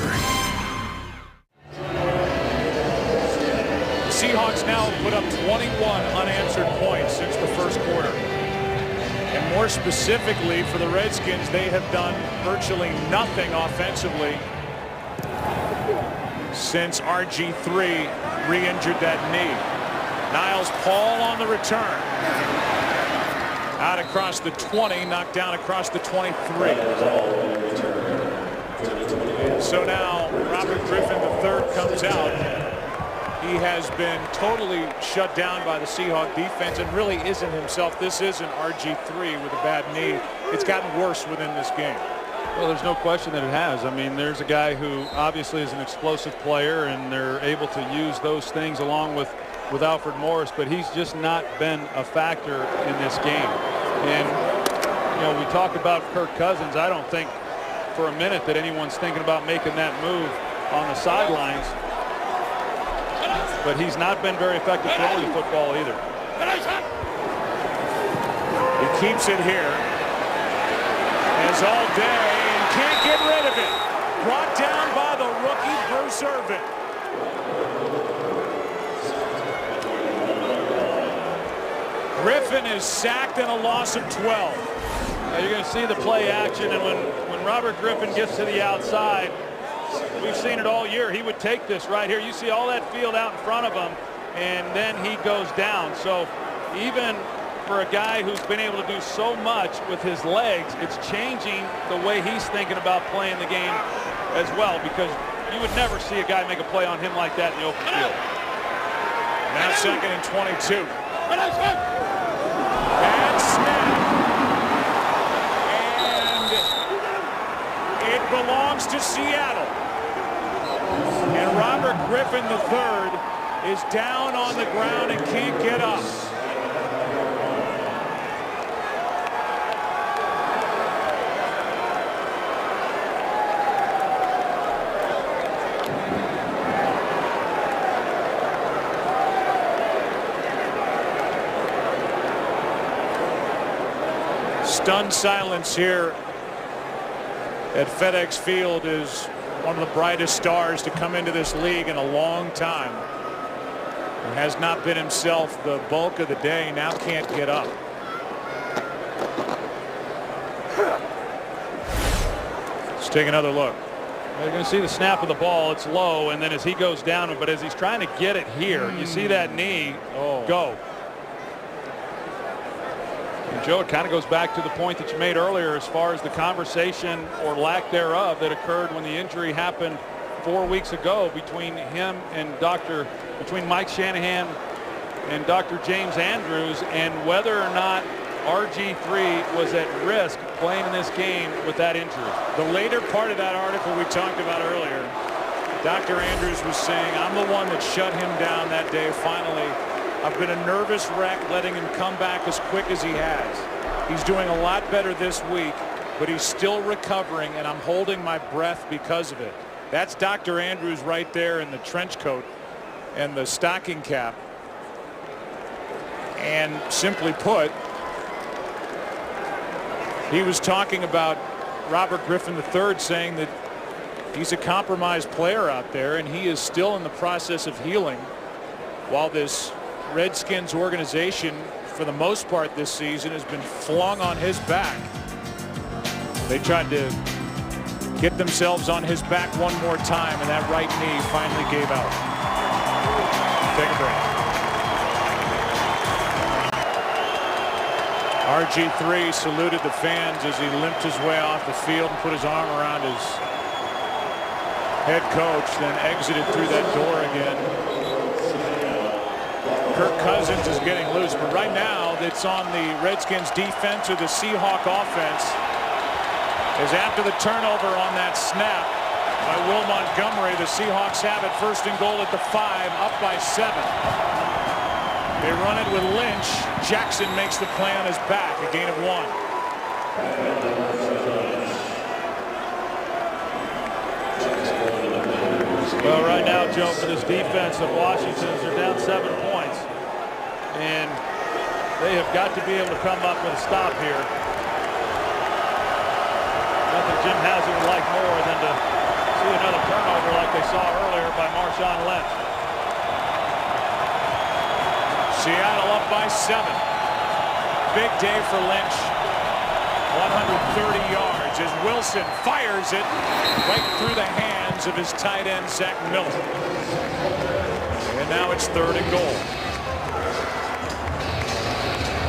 The Seahawks now have put up 21 unanswered points since the first quarter. And more specifically for the Redskins, they have done virtually nothing offensively since RG3 re-injured that knee. Niles Paul on the return. Out across the 20, knocked down across the 23. So now Robert Griffin III comes out. He has been totally shut down by the Seahawk defense and really isn't himself. This isn't RG3 with a bad knee. It's gotten worse within this game. Well, there's no question that it has. I mean, there's a guy who obviously is an explosive player, and they're able to use those things along with Alfred Morris, but he's just not been a factor in this game. And, you know, we talk about Kirk Cousins. I don't think for a minute that anyone's thinking about making that move on the sidelines. But he's not been very effective throwing the football either. He keeps it here. As all day, and can't get rid of it. Brought down by the rookie Bruce Irvin. Griffin is sacked and a loss of 12. Now you're going to see the play action, and when Robert Griffin gets to the outside, we've seen it all year. He would take this right here. You see all that field out in front of him, and then he goes down. So even for a guy who's been able to do so much with his legs, it's changing the way he's thinking about playing the game as well, because you would never see a guy make a play on him like that in the open field. Now 2nd and 22. And snap. And it belongs to Seattle. And Robert Griffin III is down on the ground and can't get up. Stunned silence here at FedEx Field is one of the brightest stars to come into this league in a long time. He has not been himself the bulk of the day, now can't get up. Let's take another look. You're going to see the snap of the ball. It's low, and then as he goes down, but as he's trying to get it here, you see that knee go. And Joe, it kind of goes back to the point that you made earlier as far as the conversation or lack thereof that occurred when the injury happened 4 weeks ago between him and between Mike Shanahan and Dr. James Andrews, and whether or not RG3 was at risk playing in this game with that injury. The later part of that article we talked about earlier, Dr. Andrews was saying, I'm the one that shut him down that day finally. I've been a nervous wreck letting him come back as quick as he has. He's doing a lot better this week, but he's still recovering, and I'm holding my breath because of it. That's Dr. Andrews right there in the trench coat and the stocking cap. And simply put, he was talking about Robert Griffin III, saying that he's a compromised player out there, and he is still in the process of healing, while this Redskins organization, for the most part this season, has been flung on his back. They tried to get themselves on his back one more time, and that right knee finally gave out. Take a break. RG3 saluted the fans as he limped his way off the field and put his arm around his head coach, then exited through that door again. Kirk Cousins is getting loose, but right now it's on the Redskins defense or the Seahawk offense, as after the turnover on that snap by Will Montgomery, the Seahawks have it 1st and goal at the 5, up by 7. They run it with Lynch. Jackson makes the play on his back, a gain of 1. Well, right now, Joe, for this defense of Washington's, they're down 7 points, and they have got to be able to come up with a stop here. by 7. Big day for Lynch. 130 yards as Wilson fires it right through the hands of his tight end, Zach Miller. And now it's 3rd and goal.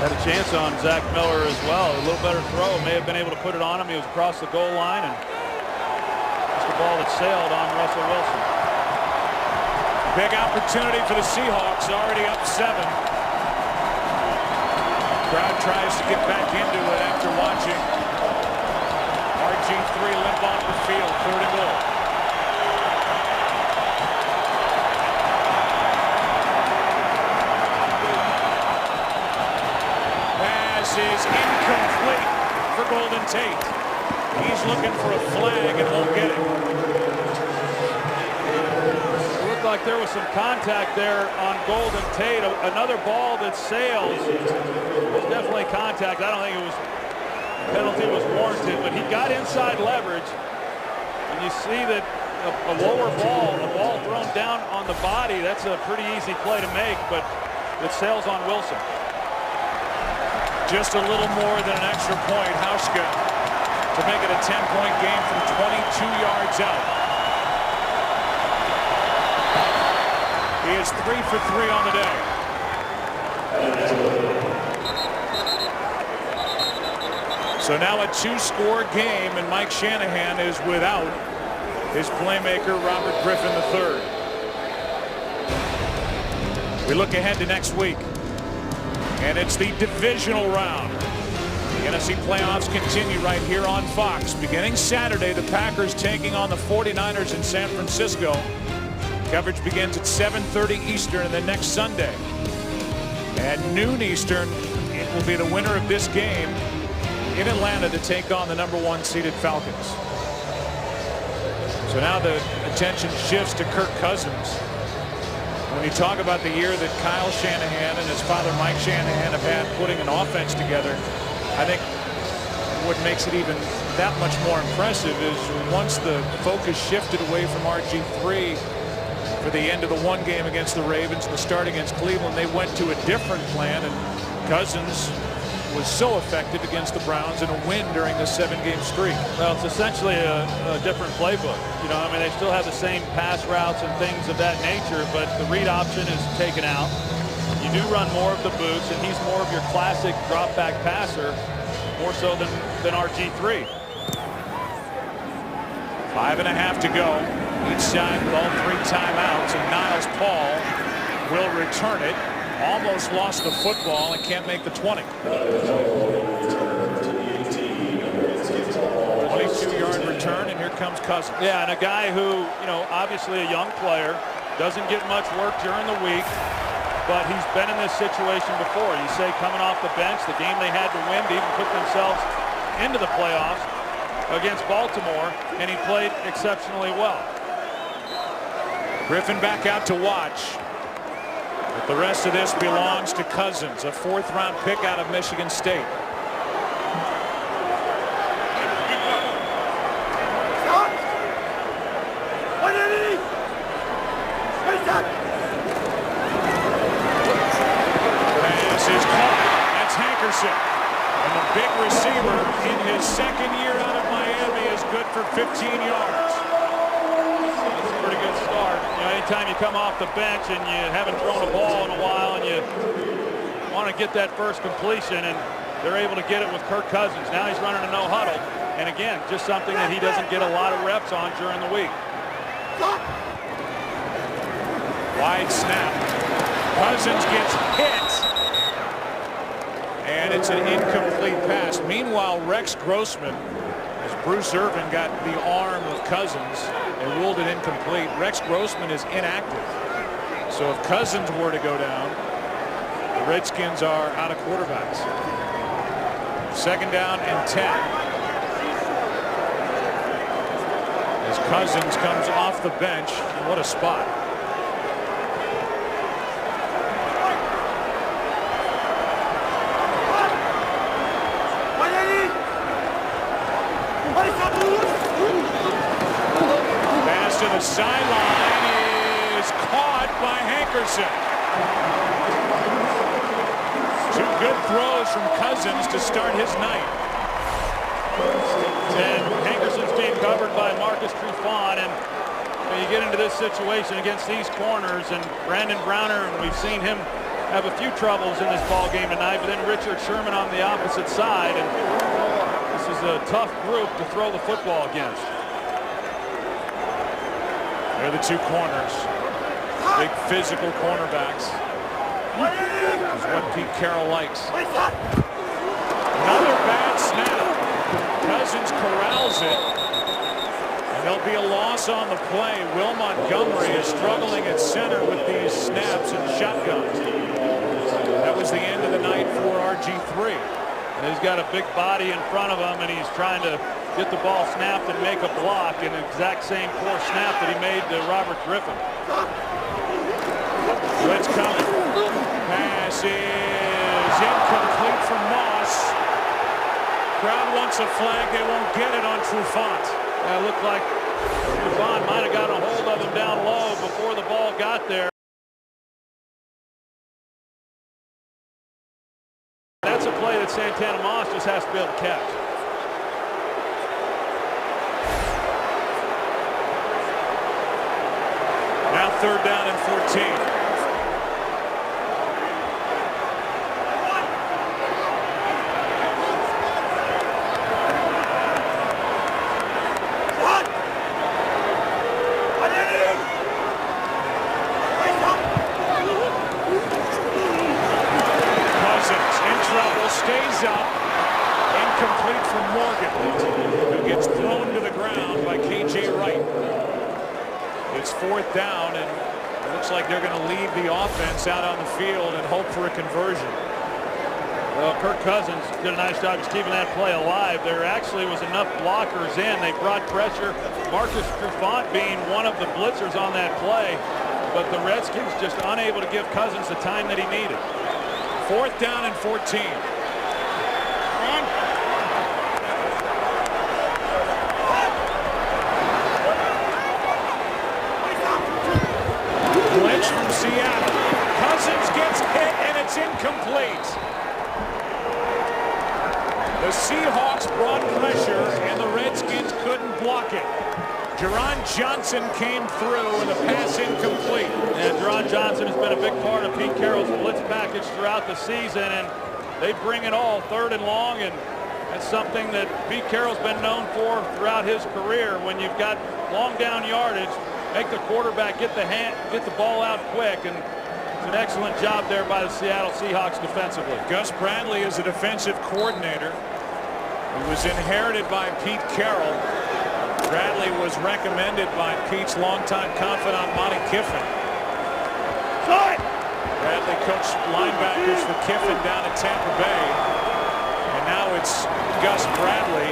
Had a chance on Zach Miller as well. A little better throw. May have been able to put it on him. He was across the goal line, and just a ball that sailed on Russell Wilson. Big opportunity for the Seahawks, already up 7. Crowd tries to get back into it after watching RG3 limp off the field. 3rd and goal. Is incomplete for Golden Tate. He's looking for a flag and won't get it. It looked like there was some contact there on Golden Tate. Another ball that sails was definitely contact. I don't think it was penalty was warranted, but he got inside leverage, and you see that a lower ball, a ball thrown down on the body, that's a pretty easy play to make, but it sails on Wilson. Just a little more than an extra point. Hauschka to make it a 10-point game from 22 yards out. He is 3 for 3 on the day. So now a 2-score game, and Mike Shanahan is without his playmaker, Robert Griffin III. We look ahead to next week. And it's the divisional round. The NFC playoffs continue right here on Fox. Beginning Saturday, the Packers taking on the 49ers in San Francisco. Coverage begins at 7:30 Eastern, and then next Sunday at noon Eastern, it will be the winner of this game in Atlanta to take on the #1 seeded Falcons. So now the attention shifts to Kirk Cousins. When you talk about the year that Kyle Shanahan and his father Mike Shanahan have had putting an offense together, I think what makes it even that much more impressive is once the focus shifted away from RG3 for the end of the one game against the Ravens, the start against Cleveland, they went to a different plan, and Cousins was so effective against the Browns in a win during the 7-game streak. Well, it's essentially a different playbook. You know, I mean, they still have the same pass routes and things of that nature, but the read option is taken out. You do run more of the boots, and he's more of your classic drop back passer, more so than RG3. 5.5 to go. Each side with all 3 timeouts, and Niles Paul will return it. Almost lost the football and can't make the 20. 22-yard return, and here comes Cousins. Yeah, and a guy who, you know, obviously a young player, doesn't get much work during the week, but he's been in this situation before. You say coming off the bench, the game they had to win to even put themselves into the playoffs against Baltimore, and he played exceptionally well. Griffin back out to watch. But the rest of this belongs to Cousins, a 4th-round pick out of Michigan State. Pass is caught. That's Hankerson. And the big receiver in his 2nd year out of Miami is good for 15 yards. Pretty good start. You know, anytime you come off the bench and you haven't thrown a ball in a while and you want to get that first completion, and they're able to get it with Kirk Cousins. Now he's running a no huddle, and again, just something that he doesn't get a lot of reps on during the week. Wide snap. Cousins gets hit, and it's an incomplete pass. Meanwhile, Rex Grossman, as Bruce Irvin got the arm of Cousins and ruled it incomplete, Rex Grossman is inactive. So if Cousins were to go down, the Redskins are out of quarterbacks. 2nd down and 10. As Cousins comes off the bench, what a spot. Pass to the sideline is caught by Hankerson. good throws from Cousins to start his night. And Hankerson's being covered by Marcus Trufant, and when you get into this situation against these corners, and Brandon Browner, and we've seen him have a few troubles in this ball game tonight, but then Richard Sherman on the opposite side, and this is a tough group to throw the football against. They're the two corners. Big physical cornerbacks. This is what Pete Carroll likes. Another bad snap. Cousins corrals it. And there'll be a loss on the play. Will Montgomery is struggling at center with these snaps and shotguns. That was the end of the night for RG3. And he's got a big body in front of him, and he's trying to get the ball snapped and make a block in the exact same poor snap that he made to Robert Griffin. Blitz coming. Pass is incomplete from Moss. Crowd wants a flag. They won't get it on Trufant. It looked like Trufant might have got a hold of him down low before the ball got there. That's a play that Santana Moss just has to be able to catch. Now 3rd down and 14. Stays up, incomplete from Morgan, who gets thrown to the ground by KJ Wright. It's 4th down, and it looks like they're going to leave the offense out on the field and hope for a conversion. Well, Kirk Cousins did a nice job of keeping that play alive. There actually was enough blockers in. They brought pressure. Marcus Trufant being one of the blitzers on that play, but the Redskins just unable to give Cousins the time that he needed. 4th down and 14. Blitz from Seattle. Cousins gets hit, and it's incomplete. The Seahawks brought pressure, and the Redskins couldn't block it. Jerron Johnson came through with a pass incomplete. And Jerron Johnson has been a big part of Pete Carroll's blitz package throughout the season, and they bring it all 3rd and long, and that's something that Pete Carroll's been known for throughout his career. When you've got long down yardage, make the quarterback get the ball out quick, and it's an excellent job there by the Seattle Seahawks defensively. Gus Bradley is a defensive coordinator who was inherited by Pete Carroll. Bradley was recommended by Pete's longtime confidant, Monty Kiffin. Bradley coached linebackers for Kiffin down at Tampa Bay. And now it's Gus Bradley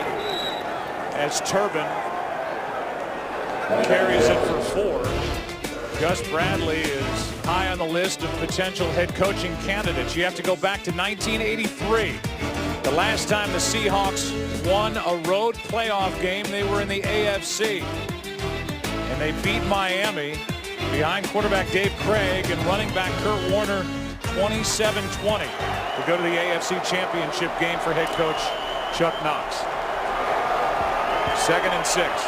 as Turbin carries it for 4. Gus Bradley is high on the list of potential head coaching candidates. You have to go back to 1983. The last time the Seahawks won a road playoff game, they were in the AFC. And they beat Miami behind quarterback Dave Craig and running back Kurt Warner 27-20 to go to the AFC Championship game for head coach Chuck Knox. 2nd and 6.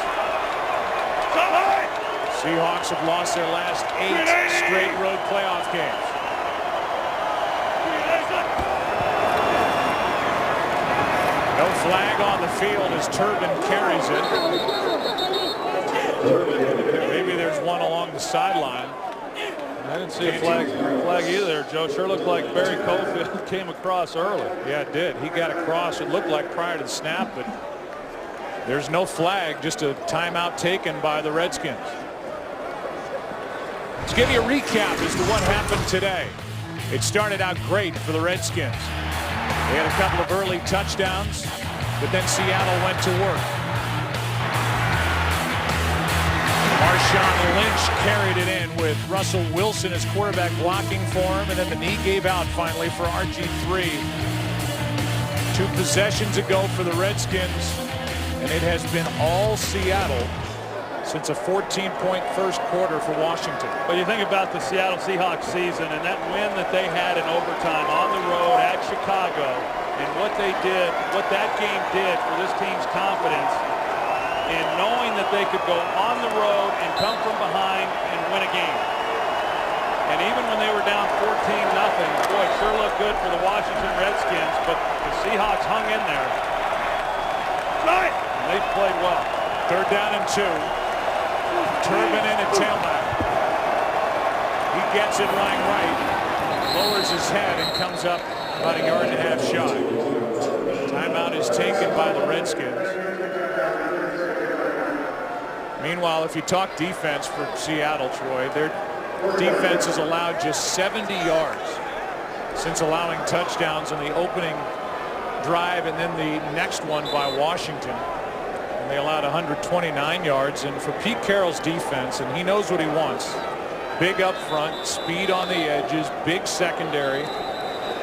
Seahawks have lost their last 8 straight road playoff games. No flag on the field as Turbin carries it. Maybe there's one along the sideline. I didn't see a flag either, Joe. Sure looked like Barry Cofield came across early. Yeah, it did. He got across, it looked like prior to the snap, but there's no flag, just a timeout taken by the Redskins. Let's give you a recap as to what happened today. It started out great for the Redskins. They had a couple of early touchdowns, but then Seattle went to work. Marshawn Lynch carried it in with Russell Wilson as quarterback blocking for him, and then the knee gave out finally for RG3. 2 possessions ago for the Redskins, and it has been all Seattle since a 14-point first quarter for Washington. But you think about the Seattle Seahawks season and that win that they had in overtime on the road at Chicago, and what they did, what that game did for this team's confidence in knowing that they could go on the road and come from behind and win a game. And even when they were down 14-0, boy, it sure looked good for the Washington Redskins, but the Seahawks hung in there. And they played well. 3rd down and 2. Turbin in at tailback. He gets it lying right, lowers his head and comes up about 1.5 yards shy. Timeout is taken by the Redskins. Meanwhile, if you talk defense for Seattle, Troy, their defense has allowed just 70 yards since allowing touchdowns in the opening drive and then the next one by Washington. And they allowed 129 yards. And for Pete Carroll's defense, and he knows what he wants, big up front, speed on the edges, big secondary.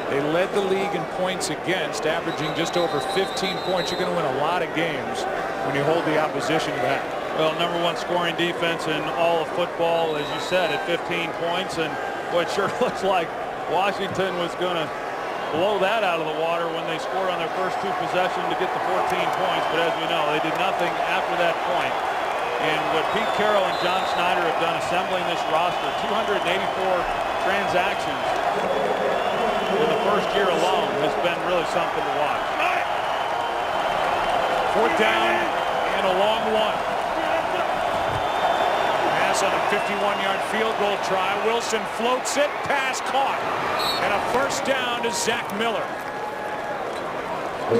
They led the league in points against, averaging just over 15 points. You're going to win a lot of games when you hold the opposition back. Well, #1 scoring defense in all of football, as you said, at 15 points. And boy, it sure looks like Washington was going to blow that out of the water when they scored on their first 2 possessions to get the 14 points. But as we know, they did nothing after that point. And what Pete Carroll and John Schneider have done assembling this roster, 284 transactions in the first year alone, has been really something to watch. 4th down and a long one. Pass on a 51-yard field goal try. Wilson floats it, pass caught. And a 1st down to Zach Miller.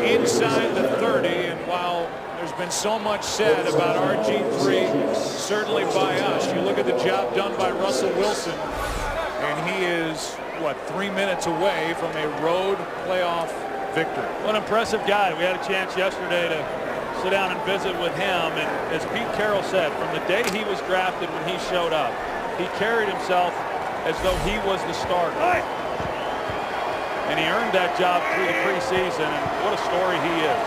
Inside the 30, and while there's been so much said about RG3, certainly by us, you look at the job done by Russell Wilson, and he is, what, 3 minutes away from a road playoff victory. What an impressive guy. We had a chance yesterday to sit down and visit with him, and as Pete Carroll said, from the day he was drafted when he showed up, he carried himself as though he was the starter. And he earned that job through the preseason, and what a story he is.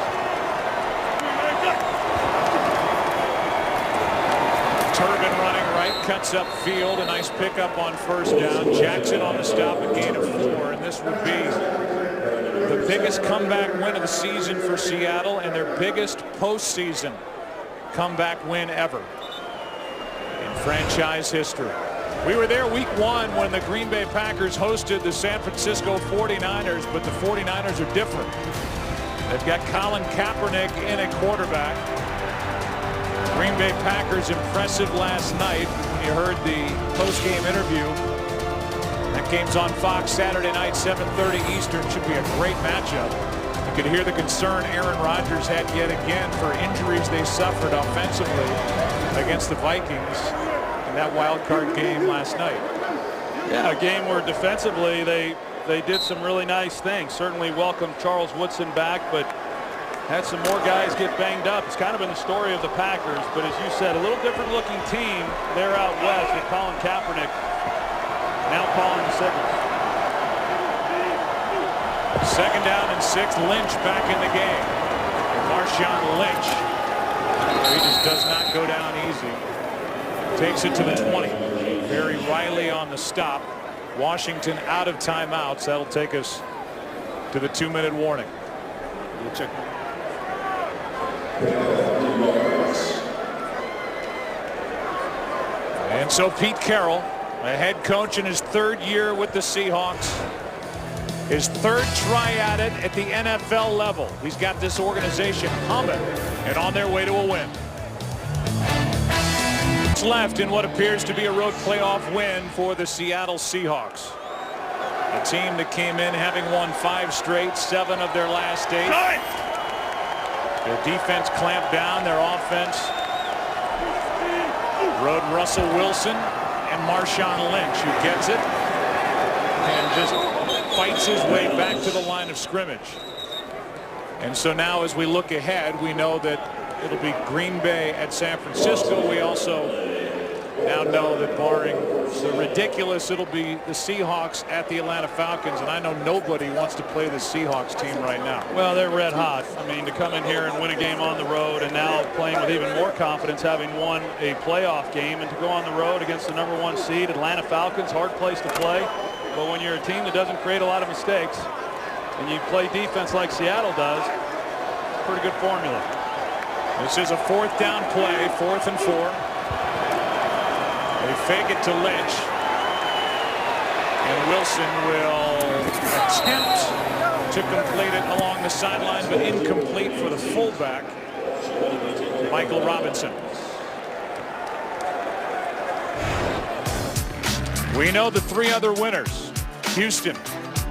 Turbin running right, cuts up field, a nice pickup on 1st down. Jackson on the stop, a gain of 4, and this would be the biggest comeback win of the season for Seattle and their biggest postseason comeback win ever in franchise history. We were there week 1 when the Green Bay Packers hosted the San Francisco 49ers, but the 49ers are different. They've got Colin Kaepernick in at quarterback. Green Bay Packers impressive last night. When you heard the post-game interview, that game's on Fox Saturday night, 7:30 Eastern. Should be a great matchup. You could hear the concern Aaron Rodgers had yet again for injuries they suffered offensively against the Vikings in that wild card game last night. Yeah, a game where defensively they did some really nice things. Certainly welcomed Charles Woodson back, but had some more guys get banged up. It's kind of been the story of the Packers, but as you said, a little different looking team there out west with Colin Kaepernick now calling the signals. 2nd down and 6. Lynch back in the game. Marshawn Lynch, he just does not go down easy. Takes it to the 20. Barry Riley on the stop. Washington out of timeouts. That'll take us to the 2-minute warning. We'll check. And so Pete Carroll, a head coach in his 3rd year with the Seahawks, his 3rd try at it at the NFL level. He's got this organization humming and on their way to a win. It's left in what appears to be a road playoff win for the Seattle Seahawks. A team that came in having won 5 straight, 7 of their last 8. Their defense clamped down. Their offense rode Russell Wilson and Marshawn Lynch, who gets it and just fights his way back to the line of scrimmage. And so now as we look ahead, we know that it'll be Green Bay at San Francisco. We also now know that barring the ridiculous it'll be the Seahawks at the Atlanta Falcons, and I know nobody wants to play the Seahawks team right now. Well, they're red hot. I mean, to come in here and win a game on the road and now playing with even more confidence, having won a playoff game, and to go on the road against the #1 seed Atlanta Falcons, hard place to play. But when you're a team that doesn't create a lot of mistakes and you play defense like Seattle does, pretty good formula. This is a 4th down play, 4th and 4. They fake it to Lynch. And Wilson will attempt to complete it along the sideline, but incomplete for the fullback, Michael Robinson. We know the 3 other winners. Houston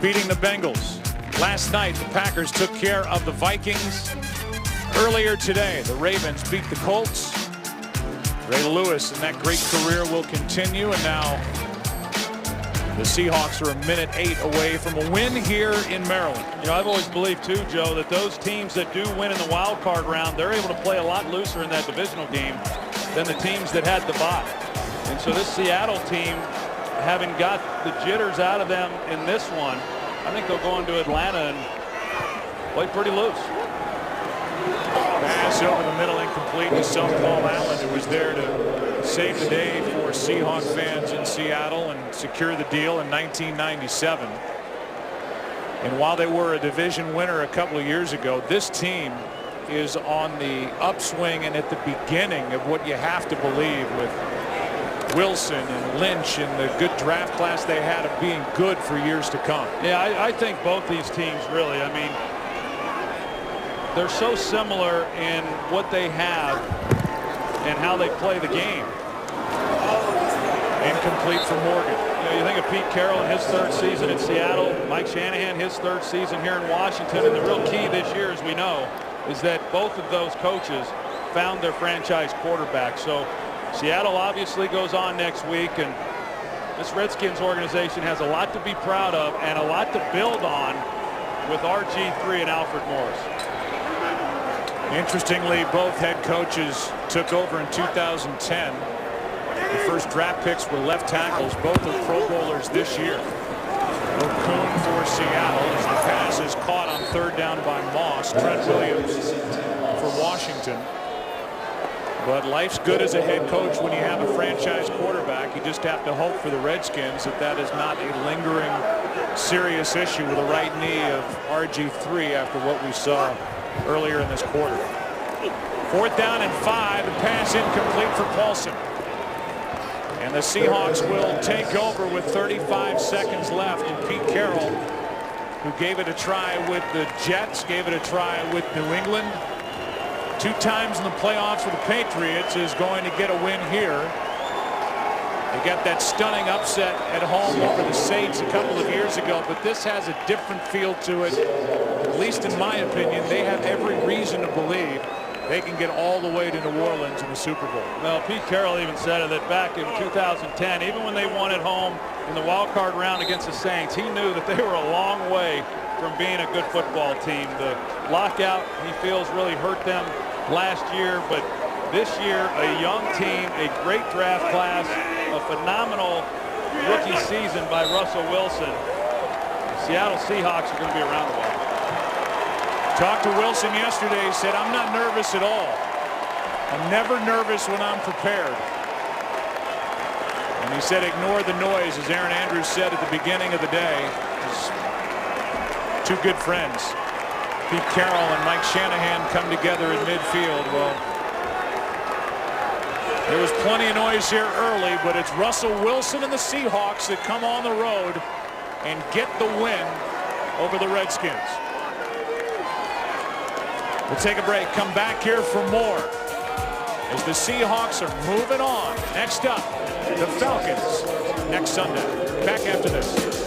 beating the Bengals. Last night, the Packers took care of the Vikings. Earlier today, the Ravens beat the Colts. Ray Lewis and that great career will continue, and now the Seahawks are a minute 8 away from a win here in Maryland. You know, I've always believed too, Joe, that those teams that do win in the wild card round, they're able to play a lot looser in that divisional game than the teams that had the bye. And so this Seattle team, having got the jitters out of them in this one, I think they'll go into Atlanta and play pretty loose. Pass over the middle, incomplete to Paul Allen, who was there to save the day for Seahawk fans in Seattle and secure the deal in 1997. And while they were a division winner a couple of years ago, this team is on the upswing and at the beginning of what you have to believe with Wilson and Lynch and the good draft class they had of being good for years to come. Yeah, I think both these teams really, I mean, they're so similar in what they have and how they play the game. Incomplete for Morgan. You know, you think of Pete Carroll in his 3rd season in Seattle, Mike Shanahan his 3rd season here in Washington, and the real key this year, as we know, is that both of those coaches found their franchise quarterback. So Seattle obviously goes on next week, and this Redskins organization has a lot to be proud of and a lot to build on with RG3 and Alfred Morris. Interestingly, both head coaches took over in 2010. The first draft picks were left tackles. Both are Pro Bowlers this year. O'Coon for Seattle as the pass is caught on 3rd down by Moss. Trent Williams for Washington. But life's good as a head coach when you have a franchise quarterback. You just have to hope for the Redskins that is not a lingering serious issue with the right knee of RG3 after what we saw earlier in this quarter. 4th down and 5. The pass incomplete for Paulson. And the Seahawks will take over with 35 seconds left. And Pete Carroll, who gave it a try with the Jets, gave it a try with New England 2 times in the playoffs for the Patriots, is going to get a win here. They got that stunning upset at home over the Saints a couple of years ago, but this has a different feel to it. At least in my opinion, they have every reason to believe they can get all the way to New Orleans in the Super Bowl. Well, Pete Carroll even said it, that back in 2010, even when they won at home in the wild card round against the Saints, he knew that they were a long way from being a good football team. The lockout, he feels, really hurt them last year, but this year, a young team, a great draft class, a phenomenal rookie season by Russell Wilson. The Seattle Seahawks are going to be around a while. Talked to Wilson yesterday. He said, I'm not nervous at all. I'm never nervous when I'm prepared. And he said, ignore the noise, as Aaron Andrews said at the beginning of the day. Two good friends, Pete Carroll and Mike Shanahan, come together in midfield. Well, there was plenty of noise here early, but it's Russell Wilson and the Seahawks that come on the road and get the win over the Redskins. We'll take a break, come back here for more as the Seahawks are moving on. Next up, the Falcons next Sunday. Back after this.